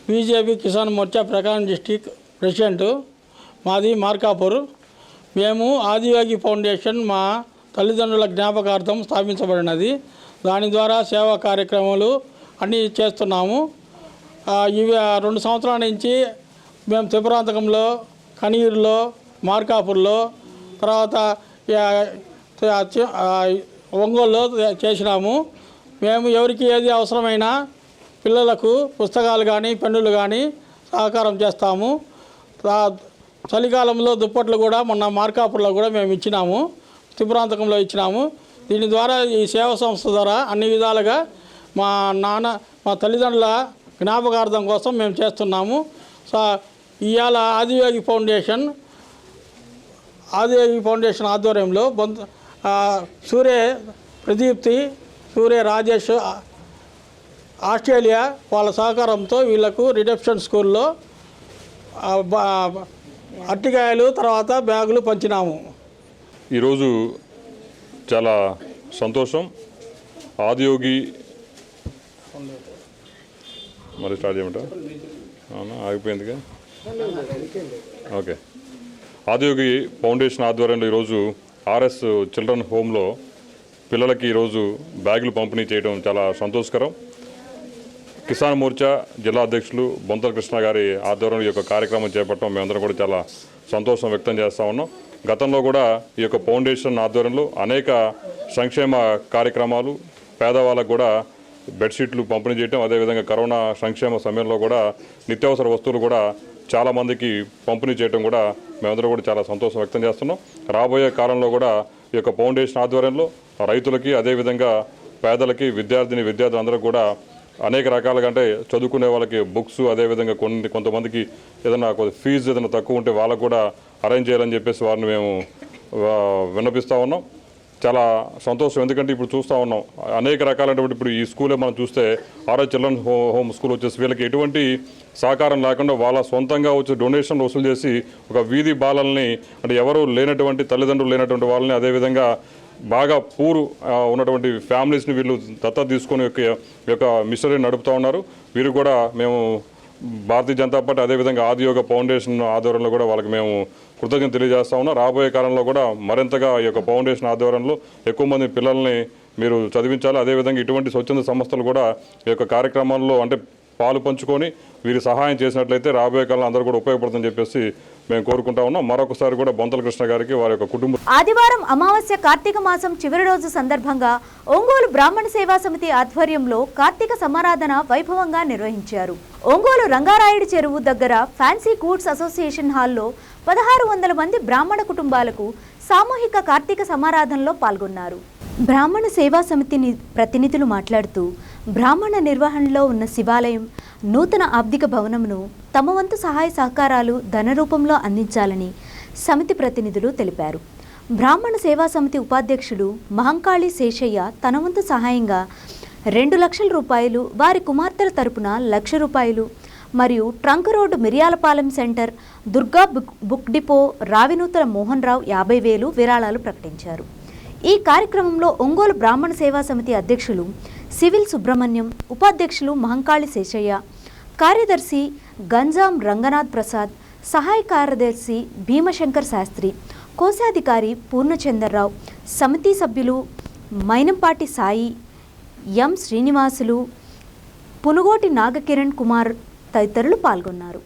J: బీజేపీ కిసాన్ మోర్చా ప్రకాశం డిస్టిక్ ప్రెసిడెంట్. మాది మార్కాపూర్. మేము ఆదియోగి ఫౌండేషన్ మా తల్లిదండ్రుల జ్ఞాపకార్థం స్థాపించబడినది. దాని ద్వారా సేవా కార్యక్రమాలు అన్నీ చేస్తున్నాము. ఇవి 2 సంవత్సరాల నుంచి మేము త్రిపురాంతకంలో, కనిగిరిలో, మార్కాపూర్లో, తర్వాత ఒంగోలులో చేసినాము. మేము ఎవరికి ఏది అవసరమైనా పిల్లలకు పుస్తకాలు కానీ, పెన్నులు కానీ సహకారం చేస్తాము. చలికాలంలో దుప్పట్లు కూడా మొన్న మార్కాపురంలో కూడా మేము ఇచ్చినాము, త్రిపురాంతకంలో ఇచ్చినాము. దీని ద్వారా ఈ సేవా సంస్థ ద్వారా అన్ని విధాలుగా మా తల్లిదండ్రుల జ్ఞాపకార్థం కోసం మేము చేస్తున్నాము. ఇవాళ ఆదియోగి ఫౌండేషన్ ఆధ్వర్యంలో సూర్య ప్రదీప్తి, సూర్య రాజేష్ ఆస్ట్రేలియా వాళ్ళ సహకారంతో వీళ్ళకు రిడెప్షన్ స్కూల్లో అరటికాయలు తర్వాత బ్యాగులు పంచినాము.
M: ఈరోజు చాలా సంతోషం. ఆదియోగి మరి స్టార్ట్ చేయమంటారా? అవునా, ఆగిపోయిందిగా. ఓకే. ఆదియోగి ఫౌండేషన్ ఆధ్వర్యంలో ఈరోజు ఆర్ఎస్ చిల్డ్రన్ హోమ్లో పిల్లలకి ఈరోజు బ్యాగులు పంపిణీ చేయడం చాలా సంతోషకరం. కిసాన్ మోర్చా జిల్లా అధ్యక్షులు బొంతల కృష్ణ గారి ఆధ్వర్యంలో ఈ యొక్క కార్యక్రమం చేపట్టడం మేమందరం కూడా చాలా సంతోషం వ్యక్తం చేస్తూ ఉన్నాం. గతంలో కూడా ఈ యొక్క ఫౌండేషన్ ఆధ్వర్యంలో అనేక సంక్షేమ కార్యక్రమాలు, పేదవాళ్ళకు కూడా బెడ్షీట్లు పంపిణీ చేయడం, అదేవిధంగా కరోనా సంక్షేమ సమయంలో కూడా నిత్యావసర వస్తువులు కూడా చాలామందికి పంపిణీ చేయడం కూడా మేమందరం కూడా చాలా సంతోషం వ్యక్తం చేస్తున్నాం. రాబోయే కాలంలో కూడా ఈ యొక్క ఫౌండేషన్ ఆధ్వర్యంలో రైతులకి, అదేవిధంగా పేదలకి, విద్యార్థులందరూ కూడా అనేక రకాలుగా, అంటే చదువుకునే వాళ్ళకి బుక్స్, అదేవిధంగా కొంతమందికి ఏదైనా ఫీజు ఏదైనా తక్కువ ఉంటే వాళ్ళకు కూడా అరేంజ్ చేయాలని చెప్పేసి వారిని మేము విన్నపిస్తూ ఉన్నాం. చాలా సంతోషం. ఎందుకంటే ఇప్పుడు చూస్తూ ఉన్నాం అనేక రకాలైనటువంటి, ఇప్పుడు ఈ స్కూలే మనం చూస్తే ఆర్ఎస్ చిల్డ్రన్ హోమ్ స్కూల్ వచ్చేసి వీళ్ళకి ఎటువంటి సహకారం లేకుండా వాళ్ళ సొంతంగా వచ్చి డొనేషన్లు వసూలు చేసి ఒక వీధి బాలల్ని, అంటే ఎవరు లేనటువంటి తల్లిదండ్రులు లేనటువంటి వాళ్ళని, అదేవిధంగా బాగా ఉన్నటువంటి ఫ్యామిలీస్ని వీళ్ళు దత్తత తీసుకొని యొక్క మిషనరీ నడుపుతూ ఉన్నారు. వీరు కూడా మేము భారతీయ జనతా పార్టీ, అదేవిధంగా ఆదియోగ ఫౌండేషన్ ఆధ్వర్యంలో కూడా వాళ్ళకి మేము కృతజ్ఞత తెలియజేస్తా ఉన్నాం. రాబోయే కాలంలో కూడా మరింతగా ఈ యొక్క ఫౌండేషన్ ఆధ్వర్యంలో ఎక్కువ మంది పిల్లల్ని మీరు చదివించాలి. అదేవిధంగా ఇటువంటి స్వచ్ఛంద సంస్థలు కూడా ఈ యొక్క కార్యక్రమాల్లో అంటే పాలు పంచుకొని వీరి సహాయం చేసినట్లయితే రాబోయే కాలంలో అందరూ కూడా ఉపయోగపడుతుందని చెప్పేసి మేము కోరుకుంటా ఉన్నాం. మరొకసారి కూడా బొంతల కృష్ణ గారికి, వారి యొక్క కుటుంబం.
A: ఆదివారం అమావాస్య కార్తీక మాసం చివరి రోజు సందర్భంగా ఒంగోలు బ్రాహ్మణ సేవా సమితి ఆధ్వర్యంలో కార్తీక సమారాధన వైభవంగా నిర్వహించారు. ఒంగోలు రంగారాయుడి చెరువు దగ్గర ఫ్యాన్సీ గూడ్స్ అసోసియేషన్ హాల్లో 1600 మంది బ్రాహ్మణ కుటుంబాలకు సామూహిక కార్తీక సమారాధనలో పాల్గొన్నారు. బ్రాహ్మణ సేవా సమితి ప్రతినిధులు మాట్లాడుతూ బ్రాహ్మణ నిర్వహణలో ఉన్న శివాలయం నూతన ఆబ్దిక భవనమును తమ వంతు సహాయ సహకారాలు ధన రూపంలో అందించాలని సమితి ప్రతినిధులు తెలిపారు. బ్రాహ్మణ సేవా సమితి ఉపాధ్యక్షుడు మహంకాళి శేషయ్య తన వంతు సహాయంగా 2 లక్షల రూపాయలు, వారి కుమార్తెల తరపున 1 లక్ష రూపాయలు మరియు trunk road Miriyalapalem centre, Durga book depot Ravinuthala Mohan Rao 50,000 విరాళాలు ప్రకటించారు. ఈ కార్యక్రమంలో ఒంగోలు బ్రాహ్మణ సేవా సమితి అధ్యక్షులు సివిల్ సుబ్రహ్మణ్యం, ఉపాధ్యక్షులు మహంకాళి శేషయ్య, కార్యదర్శి గంజాం రంగనాథ్ ప్రసాద్, సహాయ కార్యదర్శి భీమశంకర్ శాస్త్రి, కోశాధికారి పూర్ణచంద్రరావు, సమితి సభ్యులు మైనంపాటి సాయి, ఎం శ్రీనివాసులు, పునుగోటి నాగకిరణ్ కుమార్ తదితరులు పాల్గొన్నారు.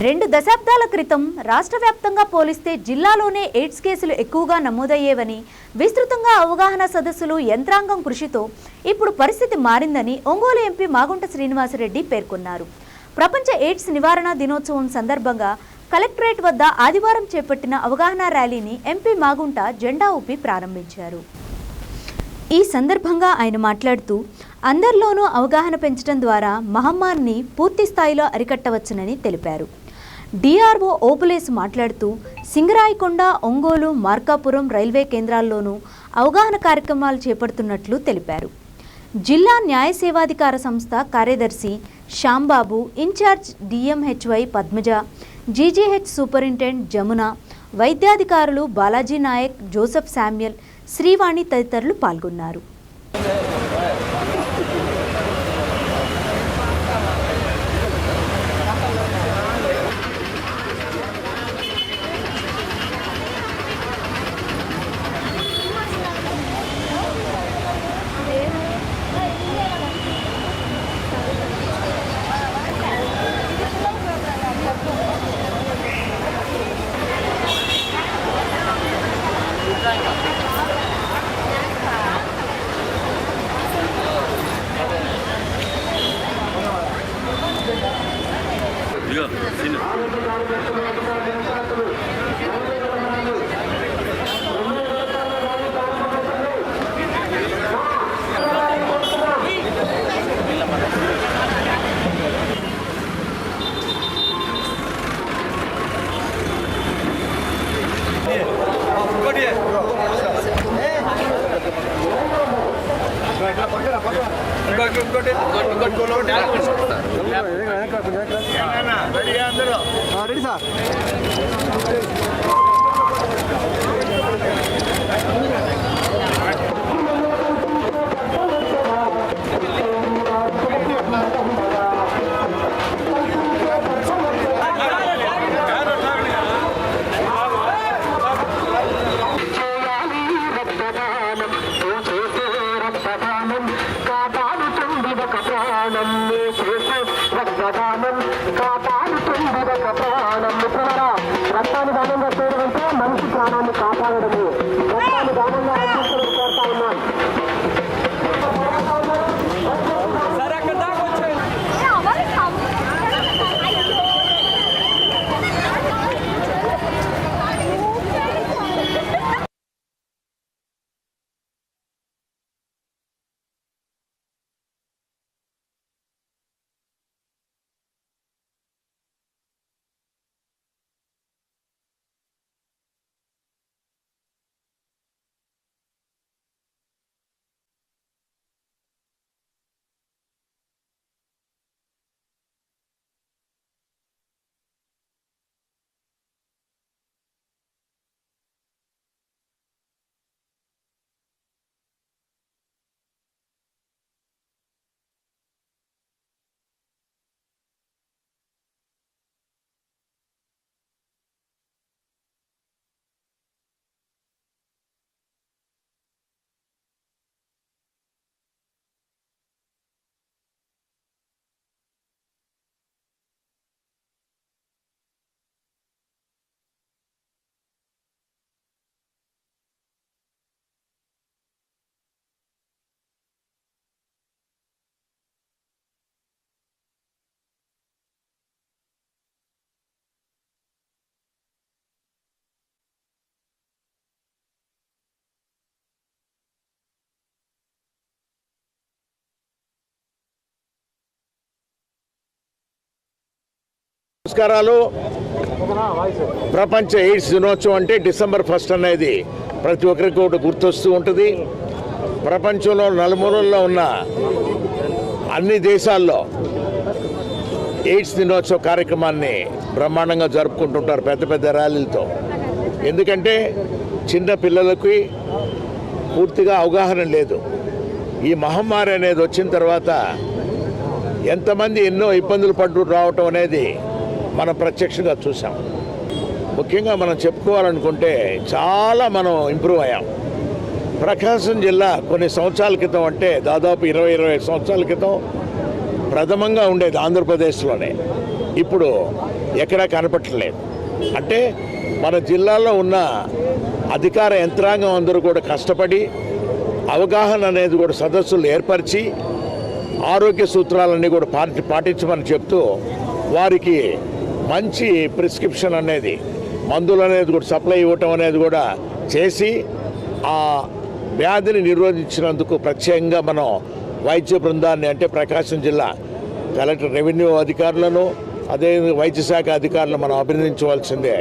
A: రెండు దశాబ్దాల క్రితం రాష్ట్ర వ్యాప్తంగా పోలిస్తే జిల్లాలోనే ఎయిడ్స్ కేసులు ఎక్కువగా నమోదయ్యేవని విస్తృతంగా అవగాహన సదస్సులు, యంత్రాంగం కృషితో ఇప్పుడు పరిస్థితి మారిందని ఒంగోలు ఎంపీ మాగుంట శ్రీనివాసరెడ్డి పేర్కొన్నారు. ప్రపంచ ఎయిడ్స్ నివారణ దినోత్సవం సందర్భంగా కలెక్టరేట్ వద్ద ఆదివారం చేపట్టిన అవగాహన ర్యాలీని ఎంపీ మాగుంట జెండా ఊపి ప్రారంభించారు. ఈ సందర్భంగా ఆయన మాట్లాడుతూ అందరిలోనూ అవగాహన పెంచడం ద్వారా మహమ్మారిని పూర్తి స్థాయిలో అరికట్టవచ్చునని తెలిపారు. డిఆర్ఓ ఓబులేసు మాట్లాడుతూ సింగరాయకొండ, ఒంగోలు, మార్కాపురం రైల్వే కేంద్రాల్లోనూ అవగాహన కార్యక్రమాలు చేపడుతున్నట్లు తెలిపారు. జిల్లా న్యాయ సేవాధికార సంస్థ కార్యదర్శి Shyam Babu, incharge DMHO Padmaja, GGH superintendent Jamuna, వైద్యాధికారులు బాలాజీ నాయక్, జోసెఫ్ శామ్యుయల్, శ్రీవాణి తదితరులు పాల్గొన్నారు.
F: Ready sir. రక్తాన్ని దానంగా చేయడం అంటే మనిషి ప్రాణాన్ని కాపాడడము. రక్తాన్ని దానంగా అందించడం కోరుతా ఉన్నాను.
N: నమస్కారాలు. ప్రపంచ ఎయిడ్స్ దినోత్సవం అంటే డిసెంబర్ 1 అనేది ప్రతి ఒక్కరికి ఒకటి గుర్తొస్తూ ఉంటుంది. ప్రపంచంలో నలుమూలల్లో ఉన్న అన్ని దేశాల్లో ఎయిడ్స్ దినోత్సవ కార్యక్రమాన్ని బ్రహ్మాండంగా జరుపుకుంటుంటారు పెద్ద పెద్ద ర్యాలీలతో. ఎందుకంటే చిన్న పిల్లలకి పూర్తిగా అవగాహన లేదు. ఈ మహమ్మారి అనేది వచ్చిన తర్వాత ఎంతమంది ఎన్నో ఇబ్బందులు పడుతూ రావటం అనేది మనం ప్రత్యక్షంగా చూసాం. ముఖ్యంగా మనం చెప్పుకోవాలనుకుంటే చాలా మనం ఇంప్రూవ్ అయ్యాం. ప్రకాశం జిల్లా కొన్ని సంవత్సరాల క్రితం అంటే దాదాపు 20-25 సంవత్సరాల క్రితం ప్రథమంగా ఉండేది ఆంధ్రప్రదేశ్లోనే. ఇప్పుడు ఎక్కడా కనపట్టలేదు. అంటే మన జిల్లాలో ఉన్న అధికార యంత్రాంగం అందరూ కూడా కష్టపడి అవగాహన అనేది కూడా సదస్సులు ఏర్పరిచి ఆరోగ్య సూత్రాలన్నీ కూడా పాటించమని చెప్తూ వారికి మంచి ప్రిస్క్రిప్షన్ అనేది మందులు అనేది కూడా సప్లై ఇవ్వటం అనేది కూడా చేసి ఆ వ్యాధిని నిరోధించినందుకు ప్రత్యేకంగా మనం వైద్య బృందాన్ని అంటే ప్రకాశం జిల్లా కలెక్టర్ రెవెన్యూ అధికారులను అదే వైద్య శాఖ అధికారులను మనం అభినందించవలసిందే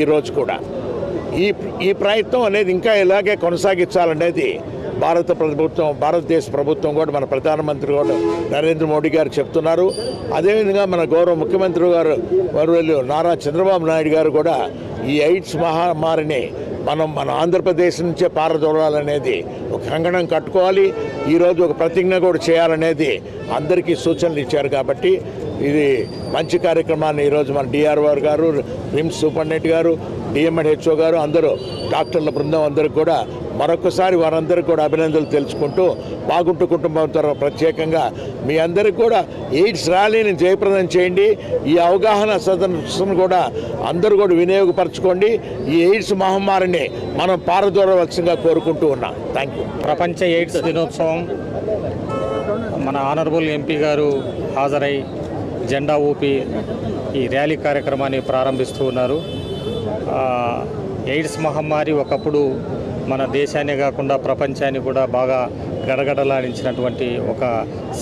N: ఈరోజు కూడా ఈ ప్రయత్నం అనేది ఇంకా ఇలాగే కొనసాగించాలనేది భారతదేశ ప్రభుత్వం కూడా మన ప్రధానమంత్రి కూడా నరేంద్ర మోడీ గారు చెప్తున్నారు. అదేవిధంగా మన గౌరవ ముఖ్యమంత్రి గారు వర్యులు నారా చంద్రబాబు నాయుడు గారు కూడా ఈ ఎయిడ్స్ మహమ్మారిని మన ఆంధ్రప్రదేశ్ నుంచే పారదోలాలనేది ఒక కంకణం కట్టుకోవాలి. ఈరోజు ఒక ప్రతిజ్ఞ కూడా చేయాలనేది అందరికీ సూచనలు ఇచ్చారు. కాబట్టి ఇది మంచి కార్యక్రమాన్ని ఈరోజు మన డిఆర్ఓ గారు, రిమ్స్ సూపరింటెండెంట్ గారు, డిఎంఎడ్హెచ్ఓ గారు, అందరూ డాక్టర్ల బృందం అందరికి కూడా మరొకసారి వారందరికీ కూడా అభినందనలు తెలుసుకుంటూ బాగుంటు కుటుంబం తరఫున ప్రత్యేకంగా మీ అందరికీ కూడా ఎయిడ్స్ ర్యాలీని జయప్రదం చేయండి. ఈ అవగాహన సదస్సును కూడా అందరూ కూడా వినియోగపరచుకోండి. ఈ ఎయిడ్స్ మహమ్మారిని మనం పారదోలవలసిందిగా కోరుకుంటూ ఉన్నాం. Thank you.
O: ప్రపంచ ఎయిడ్స్ దినోత్సవం మన ఆనరబుల్ ఎంపీ గారు హాజరై జెండా ఊపి ఈ ర్యాలీ కార్యక్రమాన్ని ప్రారంభిస్తూ ఉన్నారు. ఎయిడ్స్ మహమ్మారి ఒకప్పుడు మన దేశాన్ని కాకుండా ప్రపంచాన్ని కూడా బాగా గడగడలాడించినటువంటి ఒక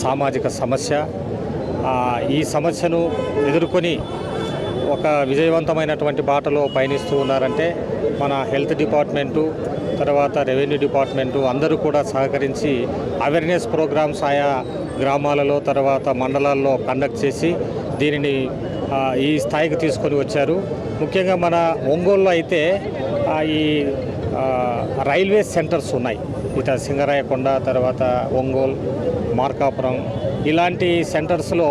O: సామాజిక సమస్య. ఈ సమస్యను ఎదుర్కొని ఒక విజయవంతమైనటువంటి బాటలో పయనిస్తూ ఉన్నారంటే మన హెల్త్ డిపార్ట్మెంటు, తర్వాత రెవెన్యూ డిపార్ట్మెంటు అందరూ కూడా సహకరించి అవేర్నెస్ ప్రోగ్రామ్స్ ఆయా గ్రామాలలో తర్వాత మండలాల్లో కండక్ట్ చేసి దీనిని ఈ స్థాయికి తీసుకొని వచ్చారు. ముఖ్యంగా మన ఒంగోలులో అయితే ఈ రైల్వే సెంటర్స్ ఉన్నాయి. ఇట సింగరాయకొండ, తర్వాత ఒంగోలు, మార్కాపురం ఇలాంటి సెంటర్స్లో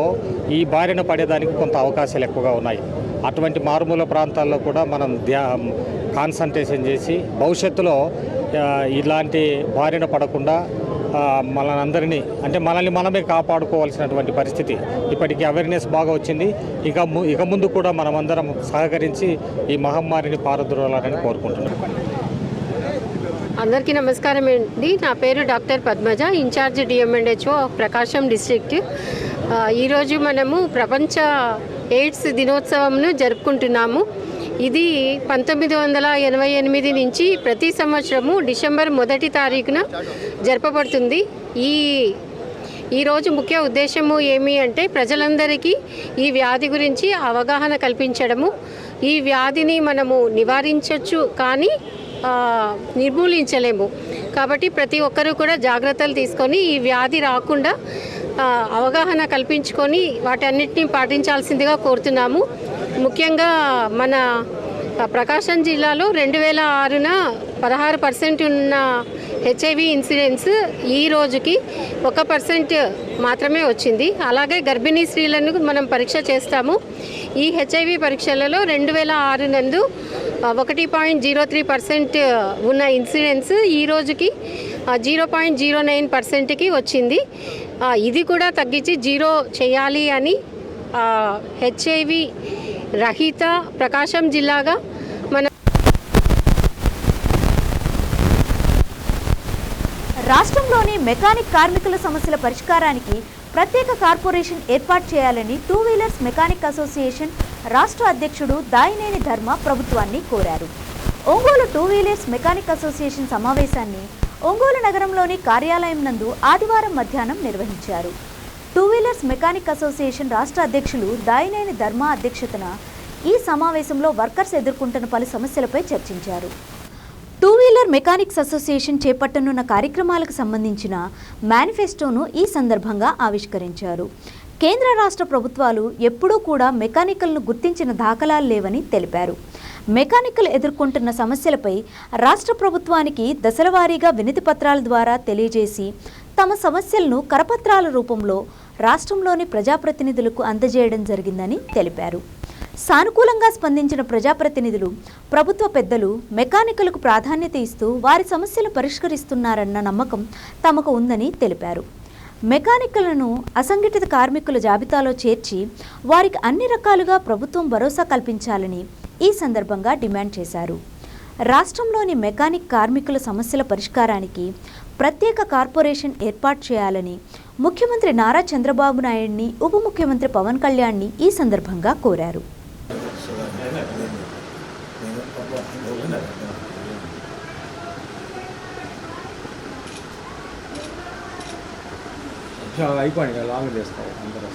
O: ఈ బారిన పడేదానికి కొంత అవకాశాలు ఎక్కువగా ఉన్నాయి. అటువంటి మారుమూల ప్రాంతాల్లో కూడా మనం కాన్సంట్రేషన్ చేసి భవిష్యత్తులో ఇలాంటి బారిన పడకుండా మనందరినీ అంటే మనల్ని మనమే కాపాడుకోవాల్సినటువంటి పరిస్థితి. ఇప్పటికీ అవేర్నెస్ బాగా వచ్చింది. ఇక ముందు కూడా మనమందరం సహకరించి ఈ మహమ్మారిని పారద్రోలాలని కోరుకుంటున్నాం.
P: అందరికీ నమస్కారం అండి. నా పేరు డాక్టర్ పద్మజ, ఇన్ఛార్జ్ డిఎంఎండ్హెచ్ఓ ప్రకాశం డిస్ట్రిక్ట్. ఈరోజు మనము ప్రపంచ ఎయిడ్స్ దినోత్సవంను జరుపుకుంటున్నాము. ఇది 1988 నుంచి ప్రతి సంవత్సరము డిసెంబర్ 1వ తారీఖున జరపబడుతుంది. ఈరోజు ముఖ్య ఉద్దేశము ఏమి అంటే ప్రజలందరికీ ఈ వ్యాధి గురించి అవగాహన కల్పించడము. ఈ వ్యాధిని మనము నివారించవచ్చు కానీ నిర్మూలించలేము. కాబట్టి ప్రతి ఒక్కరూ కూడా జాగ్రత్తలు తీసుకొని ఈ వ్యాధి రాకుండా అవగాహన కల్పించుకొని వాటన్నిటిని పాటించాల్సిందిగా కోరుతున్నాము. ముఖ్యంగా మన ప్రకాశం జిల్లాలో 2006న 16% ఉన్న హెచ్ఐవి ఇన్సిడెన్స్ ఈ రోజుకి 1% మాత్రమే వచ్చింది. అలాగే గర్భిణీ స్త్రీలను మనం పరీక్ష చేస్తాము. ఈ హెచ్ఐవి పరీక్షలలో 2006 నందు 1.03% ఉన్న ఇన్సిడెన్స్ ఈ రోజుకి 0.09%కి వచ్చింది. ఇది కూడా తగ్గించి 0 చేయాలి అని హెచ్ఐవి రహిత ప్రకాశం జిల్లాగా మన
A: రాష్ట్రంలోని మెకానిక్ కార్మికుల సమస్యల పరిష్కారానికి ప్రత్యేక కార్పొరేషన్ ఏర్పాటు చేయాలని 2 వీలర్స్ మెకానిక్ అసోసియేషన్ రాష్ట్ర అధ్యక్షుడు దాయినేని ధర్మ ప్రభుత్వాన్ని కోరారు. ఒంగోలు 2 వీలర్స్ మెకానిక్ అసోసియేషన్ సమావేశాన్ని ఒంగోలు నగరంలోని కార్యాలయం నందు ఆదివారం మధ్యాహ్నం నిర్వహించారు. 2 వీలర్స్ మెకానిక్ అసోసియేషన్ రాష్ట్ర అధ్యక్షులు దాయినేని ధర్మ అధ్యక్షతన ఈ సమావేశంలో వర్కర్స్ ఎదుర్కొంటున్న పలు సమస్యలపై చర్చించారు. 2 వీలర్ మెకానిక్స్ అసోసియేషన్ చేపట్టనున్న కార్యక్రమాలకు సంబంధించిన మేనిఫెస్టోను ఈ సందర్భంగా ఆవిష్కరించారు. కేంద్ర రాష్ట్ర ప్రభుత్వాలు ఎప్పుడూ కూడా మెకానికల్ను గుర్తించిన దాఖలాలు లేవని తెలిపారు. మెకానికల్ ఎదుర్కొంటున్న సమస్యలపై రాష్ట్ర ప్రభుత్వానికి దశలవారీగా వినతి పత్రాల ద్వారా తెలియజేసి తమ సమస్యలను కరపత్రాల రూపంలో రాష్ట్రంలోని ప్రజాప్రతినిధులకు అందజేయడం జరిగిందని తెలిపారు. సానుకూలంగా స్పందించిన ప్రజాప్రతినిధులు, ప్రభుత్వ పెద్దలు మెకానికలకు ప్రాధాన్యత ఇస్తూ వారి సమస్యలు పరిష్కరిస్తున్నారన్న నమ్మకం తమకు ఉందని తెలిపారు. మెకానికలను అసంఘటిత కార్మికుల జాబితాలో చేర్చి వారికి అన్ని రకాలుగా ప్రభుత్వం భరోసా కల్పించాలని ఈ సందర్భంగా డిమాండ్ చేశారు. రాష్ట్రంలోని మెకానిక్ కార్మికుల సమస్యల పరిష్కారానికి ప్రత్యేక కార్పొరేషన్ ఏర్పాటు చేయాలని ముఖ్యమంత్రి నారా చంద్రబాబు నాయుడిని, ఉప ముఖ్యమంత్రి పవన్ కళ్యాణ్ని ఈ సందర్భంగా కోరారు.
D: అయిపోయింది లాంగ్ చేస్తారు అందరూ.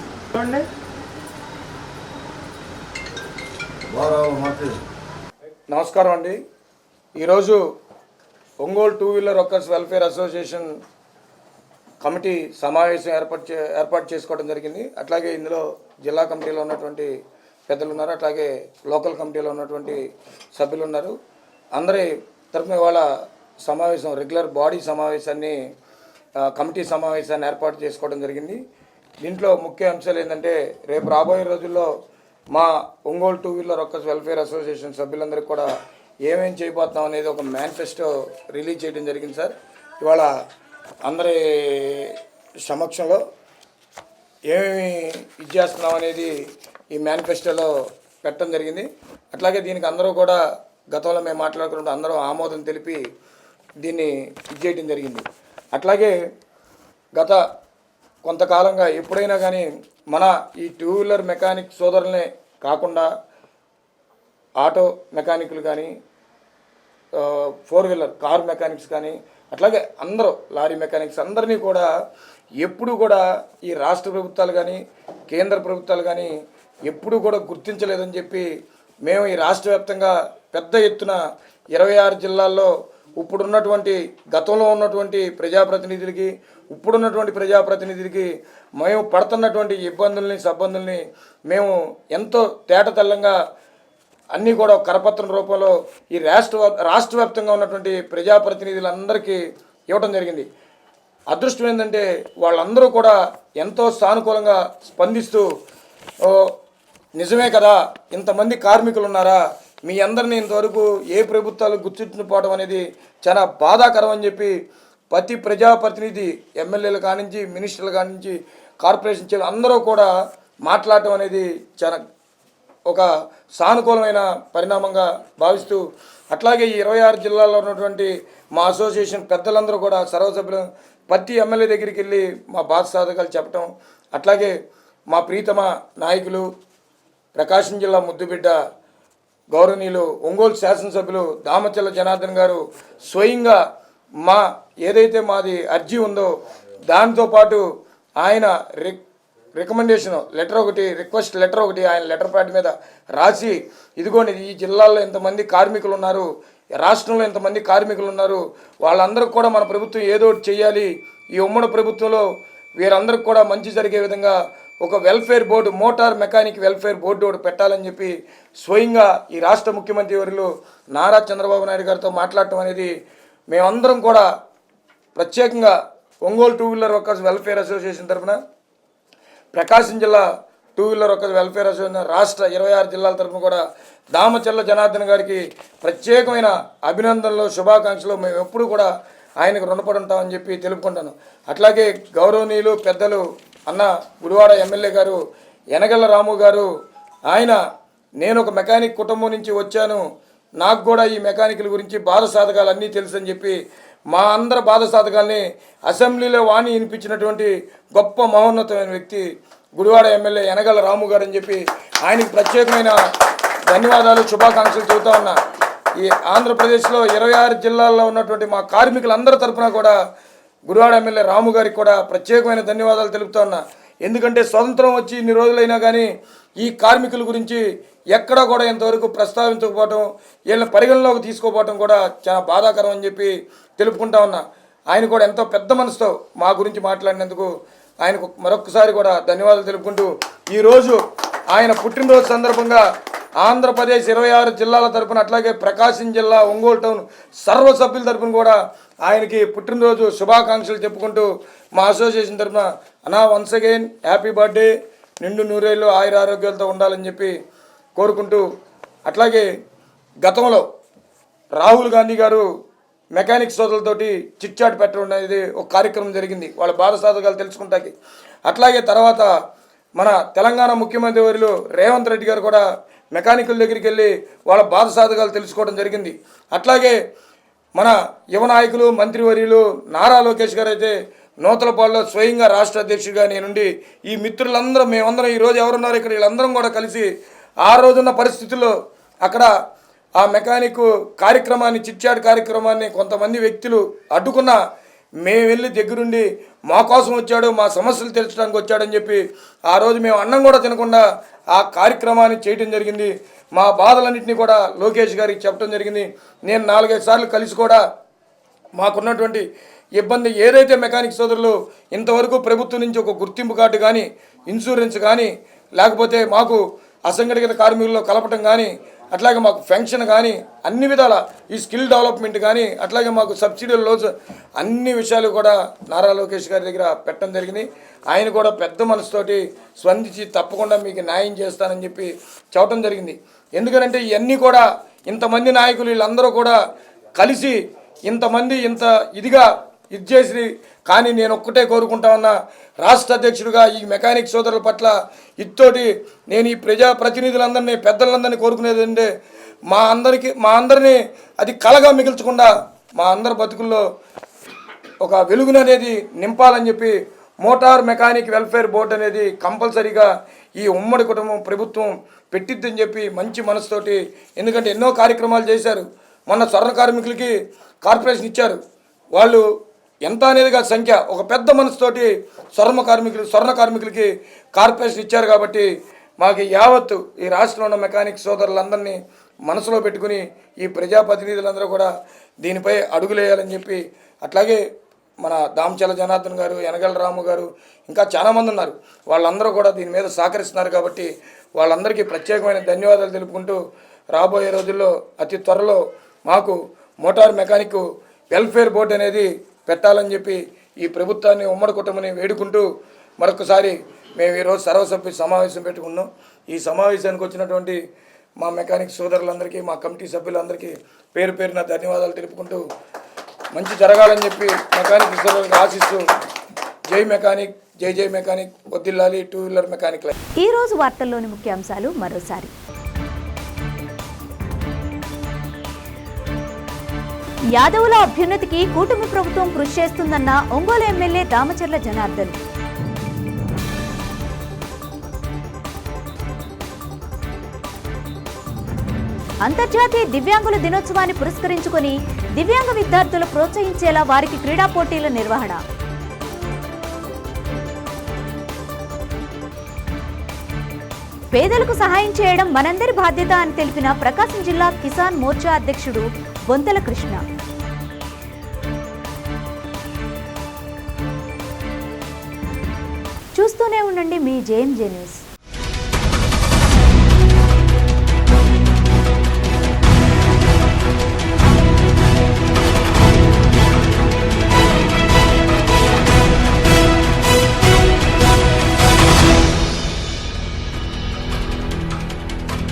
Q: నమస్కారం అండి. ఈరోజు Ongole two wheeler workers welfare association committee సమావేశం ఏర్పాటు చేసుకోవడం జరిగింది. అట్లాగే ఇందులో జిల్లా కమిటీలో ఉన్నటువంటి పెద్దలు ఉన్నారు, అట్లాగే లోకల్ కమిటీలో ఉన్నటువంటి సభ్యులు ఉన్నారు. అందరి తరఫున ఇవాళ సమావేశం రెగ్యులర్ బాడీ సమావేశాన్ని కమిటీ సమావేశాన్ని ఏర్పాటు చేసుకోవడం జరిగింది. దీంట్లో ముఖ్య అంశాలు ఏంటంటే రేపు రాబోయే రోజుల్లో మా Ongole two wheeler workers welfare association సభ్యులందరికీ కూడా ఏమేం చేయబోతున్నాం అనేది ఒక మేనిఫెస్టో రిలీజ్ చేయడం జరిగింది సార్. ఇవాళ అందరి సమక్షంలో ఏమేమి ఇచ్చేస్తున్నాం అనేది ఈ మేనిఫెస్టోలో పెట్టడం జరిగింది. అట్లాగే దీనికి అందరూ కూడా గతంలో మేము మాట్లాడుకున్నప్పుడు అందరూ ఆమోదం తెలిపి దీన్ని ఇచ్చేయడం జరిగింది. అట్లాగే గత కొంతకాలంగా ఎప్పుడైనా కానీ మన ఈ టూ వీలర్ మెకానిక్ సోదరులనే కాకుండా ఆటో మెకానిక్లు కానీ, ఫోర్ వీలర్ కార్ మెకానిక్స్ కానీ, అట్లాగే అందరూ లారీ మెకానిక్స్ అందరినీ కూడా ఎప్పుడు కూడా ఈ రాష్ట్ర ప్రభుత్వాలు కానీ కేంద్ర ప్రభుత్వాలు కానీ ఎప్పుడు కూడా గుర్తించలేదని చెప్పి మేము ఈ రాష్ట్ర వ్యాప్తంగా పెద్ద ఎత్తున 26 జిల్లాల్లో ఇప్పుడున్నటువంటి గతంలో ఉన్నటువంటి ప్రజాప్రతినిధులకి ఇప్పుడున్నటువంటి ప్రజాప్రతినిధులకి మేము పడుతున్నటువంటి ఇబ్బందుల్ని సబ్బందుల్ని మేము ఎంతో తేటతెల్లంగా అన్నీ కూడా కరపత్రం రూపంలో ఈ రాష్ట్ర వ్యాప్తంగా ఉన్నటువంటి ప్రజాప్రతినిధులందరికీ ఇవ్వడం జరిగింది. అదృష్టం ఏంటంటే వాళ్ళందరూ కూడా ఎంతో సానుకూలంగా స్పందిస్తూ నిజమే కదా, ఇంతమంది కార్మికులు ఉన్నారా, మీ అందరినీ ఇంతవరకు ఏ ప్రభుత్వాలు గుర్తించుకుపోవడం అనేది చాలా బాధాకరం అని చెప్పి ప్రతి ప్రజాప్రతినిధి ఎమ్మెల్యేలు కానించి మినిస్టర్లు కానించి కార్పొరేషన్ చైర్మన్ అందరూ కూడా మాట్లాడటం అనేది చాలా ఒక సానుకూలమైన పరిణామంగా భావిస్తూ అట్లాగే ఈ 26 జిల్లాల్లో ఉన్నటువంటి మా అసోసియేషన్ పెద్దలందరూ కూడా సర్వసభ్యులు ప్రతి ఎమ్మెల్యే దగ్గరికి వెళ్ళి మా బాధ సాధకాలు చెప్పటం, అట్లాగే మా ప్రీతమ నాయకులు ప్రకాశం జిల్లా ముద్దుబిడ్డ గౌరవనీయులు ఒంగోలు శాసనసభ్యులు దామచల్ల జనార్దన్ గారు స్వయంగా మా ఏదైతే మాది అర్జీ ఉందో దాంతో పాటు ఆయన రికమెండేషన్ లెటర్ ఒకటి, రిక్వెస్ట్ లెటర్ ఒకటి ఆయన లెటర్ ప్యాడ్ మీద రాసి, ఇదిగోండి ఈ జిల్లాలో ఇంతమంది కార్మికులు ఉన్నారు, రాష్ట్రంలో ఇంతమంది కార్మికులు ఉన్నారు, వాళ్ళందరికీ కూడా మన ప్రభుత్వం ఏదో ఒకటి చేయాలి, ఈ ఉమ్మడి ప్రభుత్వంలో వీరందరికీ కూడా మంచి జరిగే విధంగా ఒక welfare board, motor mechanic welfare board ఒకటి పెట్టాలని చెప్పి స్వయంగా ఈ రాష్ట్ర ముఖ్యమంత్రి వర్యులు నారా చంద్రబాబు నాయుడు గారితో మాట్లాడటం అనేది మేమందరం కూడా ప్రత్యేకంగా Ongole two wheeler workers welfare association తరఫున ప్రకాశం జిల్లా two wheeler workers welfare association రాష్ట్ర 26 జిల్లాల తరఫున కూడా దామచల్ల జనార్దన్ గారికి ప్రత్యేకమైన అభినందనలు, శుభాకాంక్షలు మేము ఎప్పుడు కూడా ఆయనకు రుణపడి ఉంటామని చెప్పి తెలుపుకుంటాను. అట్లాగే గౌరవనీయులు పెద్దలు అన్న గుడివాడ ఎమ్మెల్యే గారు యనగల్ల రాము గారు, ఆయన నేను ఒక మెకానిక్ కుటుంబం నుంచి వచ్చాను, నాకు కూడా ఈ మెకానికల్ గురించి బాధ సాధకాలు అన్నీ తెలుసు అని చెప్పి మా అందరి బాధ సాధకాల్ని అసెంబ్లీలో వాణి వినిపించినటువంటి గొప్ప మహోన్నతమైన వ్యక్తి గుడివాడ ఎమ్మెల్యే యనగల్ల రాము గారు అని చెప్పి ఆయనకి ప్రత్యేకమైన ధన్యవాదాలు, శుభాకాంక్షలు చెబుతా ఉన్నా. ఈ ఆంధ్రప్రదేశ్లో 26 జిల్లాల్లో ఉన్నటువంటి మా కార్మికులందరి తరఫున కూడా గుడివాడ ఎమ్మెల్యే రాము గారికి కూడా ప్రత్యేకమైన ధన్యవాదాలు తెలుపుతా ఉన్నా. ఎందుకంటే స్వతంత్రం వచ్చి ఇన్ని రోజులైనా కానీ ఈ కార్మికుల గురించి ఎక్కడా కూడా ఇంతవరకు ప్రస్తావించకపోవటం, వీళ్ళని పరిగణలోకి తీసుకోపోవటం కూడా చాలా బాధాకరం అని చెప్పి తెలుపుకుంటా ఉన్నా. ఆయన కూడా ఎంతో పెద్ద మనసుతో మా గురించి మాట్లాడినందుకు ఆయనకు మరొకసారి కూడా ధన్యవాదాలు తెలుపుకుంటూ, ఈరోజు ఆయన పుట్టినరోజు సందర్భంగా ఆంధ్రప్రదేశ్ 26 జిల్లాల తరపున అట్లాగే ప్రకాశం జిల్లా ఒంగోలు టౌన్ సర్వ సభ్యుల తరపున కూడా ఆయనకి పుట్టినరోజు శుభాకాంక్షలు చెప్పుకుంటూ మా అసోసియేషన్ తరపున అన్నా వన్స్ అగైన్ హ్యాపీ బర్త్డే, నిండు నూరేళ్ళు ఆయుర ఆరోగ్యాలతో ఉండాలని చెప్పి కోరుకుంటూ, అట్లాగే గతంలో రాహుల్ గాంధీ గారు మెకానిక్ సోదరులతోటి చిట్చాట్ పెట్టడం అనేది ఒక కార్యక్రమం జరిగింది వాళ్ళ బాధ సాధకాలు తెలుసుకుంటాకి. అట్లాగే తర్వాత మన తెలంగాణ ముఖ్యమంత్రి వర్యులు రేవంత్ రెడ్డి గారు కూడా మెకానికల్ దగ్గరికి వెళ్ళి వాళ్ళ బాధ సాధకాలు తెలుసుకోవడం జరిగింది. అట్లాగే మన యువ నాయకులు మంత్రివర్యులు నారా లోకేష్ గారు అయితే నూతలపాడులో స్వయంగా రాష్ట్ర అధ్యక్షుడిగా నేనుండి ఈ మిత్రులందరం మేమందరం ఈరోజు ఎవరున్నారు ఇక్కడ వీళ్ళందరం కూడా కలిసి ఆ రోజున్న పరిస్థితుల్లో అక్కడ ఆ మెకానిక్ కార్యక్రమాన్ని చిట్చాట్ కార్యక్రమాన్ని కొంతమంది వ్యక్తులు అడ్డుకున్న మేము వెళ్ళి దగ్గరుండి మా కోసం వచ్చాడు, మా సమస్యలు తెలుసడానికి వచ్చాడని చెప్పి ఆ రోజు మేము అన్నం కూడా తినకుండా ఆ కార్యక్రమాన్ని చేయడం జరిగింది. మా బాధలన్నింటినీ కూడా లోకేష్ గారికి చెప్పడం జరిగింది. నేను 4-5 సార్లు కలిసి కూడా మాకున్నటువంటి ఇబ్బంది ఏదైతే మెకానిక్ సోదరులు ఇంతవరకు ప్రభుత్వం నుంచి ఒక గుర్తింపు కార్డు కానీ ఇన్సూరెన్స్ కానీ లేకపోతే మాకు అసంఘటిత కార్మికుల్లో కలపటం కానీ అట్లాగే మాకు పెన్షన్ కానీ అన్ని విధాల ఈ స్కిల్ డెవలప్మెంట్ కానీ అట్లాగే మాకు సబ్సిడీ లోన్స్ అన్ని విషయాలు కూడా నారా లోకేష్ గారి దగ్గర పెట్టడం జరిగింది. ఆయన కూడా పెద్ద మనసుతోటి స్పందించి తప్పకుండా మీకు న్యాయం చేస్తానని చెప్పి చెప్పడం జరిగింది. ఎందుకంటే ఇవన్నీ కూడా ఇంతమంది నాయకులు వీళ్ళందరూ కూడా కలిసి ఇంతమంది ఇంత ఇదిగా ఇది చేసి కానీ నేను ఒక్కటే కోరుకుంటా ఉన్నా రాష్ట్ర అధ్యక్షుడిగా ఈ మెకానిక్ సోదరుల పట్ల ఇతోటి నేను ఈ ప్రజాప్రతినిధులందరినీ పెద్దలందరినీ కోరుకునేది అంటే మా అందరినీ అది కలగా మిగిల్చకుండా మా అందరి బతుకుల్లో ఒక వెలుగుననేది నింపాలని చెప్పి మోటార్ మెకానిక్ వెల్ఫేర్ బోర్డు అనేది కంపల్సరీగా ఈ ఉమ్మడి కుటుంబం ప్రభుత్వం పెట్టిద్దని చెప్పి మంచి మనసుతోటి ఎందుకంటే ఎన్నో కార్యక్రమాలు చేశారు. మొన్న స్వర్ణ కార్మికులకి కార్పొరేషన్ ఇచ్చారు. వాళ్ళు ఎంత అనేదిగా సంఖ్య ఒక పెద్ద మనసుతోటి స్వర్ణ కార్మికులకి కార్పొరేషన్ ఇచ్చారు. కాబట్టి మాకు యావత్తు ఈ రాష్ట్రంలో ఉన్న మెకానిక్ సోదరులందరినీ మనసులో పెట్టుకుని ఈ ప్రజాప్రతినిధులందరూ కూడా దీనిపై అడుగులేయాలని చెప్పి అట్లాగే మన దామచల జనార్దన్ గారు, యనగల రాము గారు ఇంకా చాలామంది ఉన్నారు. వాళ్ళందరూ కూడా దీని మీద సహకరిస్తున్నారు. కాబట్టి వాళ్ళందరికీ ప్రత్యేకమైన ధన్యవాదాలు తెలుపుకుంటూ రాబోయే రోజుల్లో అతి త్వరలో మాకు మోటార్ మెకానిక్ వెల్ఫేర్ బోర్డు అనేది పెట్టాలని చెప్పి ఈ ప్రభుత్వాన్ని ఉమ్మడి కుటుంబాన్ని వేడుకుంటూ మరొకసారి మేము ఈరోజు సర్వసభ్య సమావేశం పెట్టుకున్నాం. ఈ సమావేశానికి వచ్చినటువంటి మా మెకానిక్ సోదరులందరికీ మా కమిటీ సభ్యులందరికీ పేరు పేరున ధన్యవాదాలు తెలుపుకుంటూ మంచి జరగాలని చెప్పి మెకానిక్ సోదరులకు ఆశిస్తూ జై మెకానిక్, జై జై మెకానిక్, వద్దిల్లాలి టూ వీలర్ మెకానిక్.
A: ఈ రోజు వార్తల్లోని ముఖ్యాంశాలు మరోసారి. యాదవుల అభ్యున్నతికి కూటమి ప్రభుత్వం కృషి చేస్తుందన్న ఒంగోలు ఎమ్మెల్యే దామచర్ల జనార్దన్. అంతర్జాతీయ దివ్యాంగుల దినోత్సవాన్ని పురస్కరించుకొని దివ్యాంగ విద్యార్థులు ప్రోత్సహించేలా వారికి క్రీడా పోటీల నిర్వహణ. పేదలకు సహాయం చేయడం మనందరి బాధ్యత అని తెలిపిన ప్రకాశం జిల్లా కిసాన్ మోర్చా అధ్యక్షుడు బొంతల కృష్ణ. చూస్తూనే ఉండండి మీ జేఎంజే న్యూస్.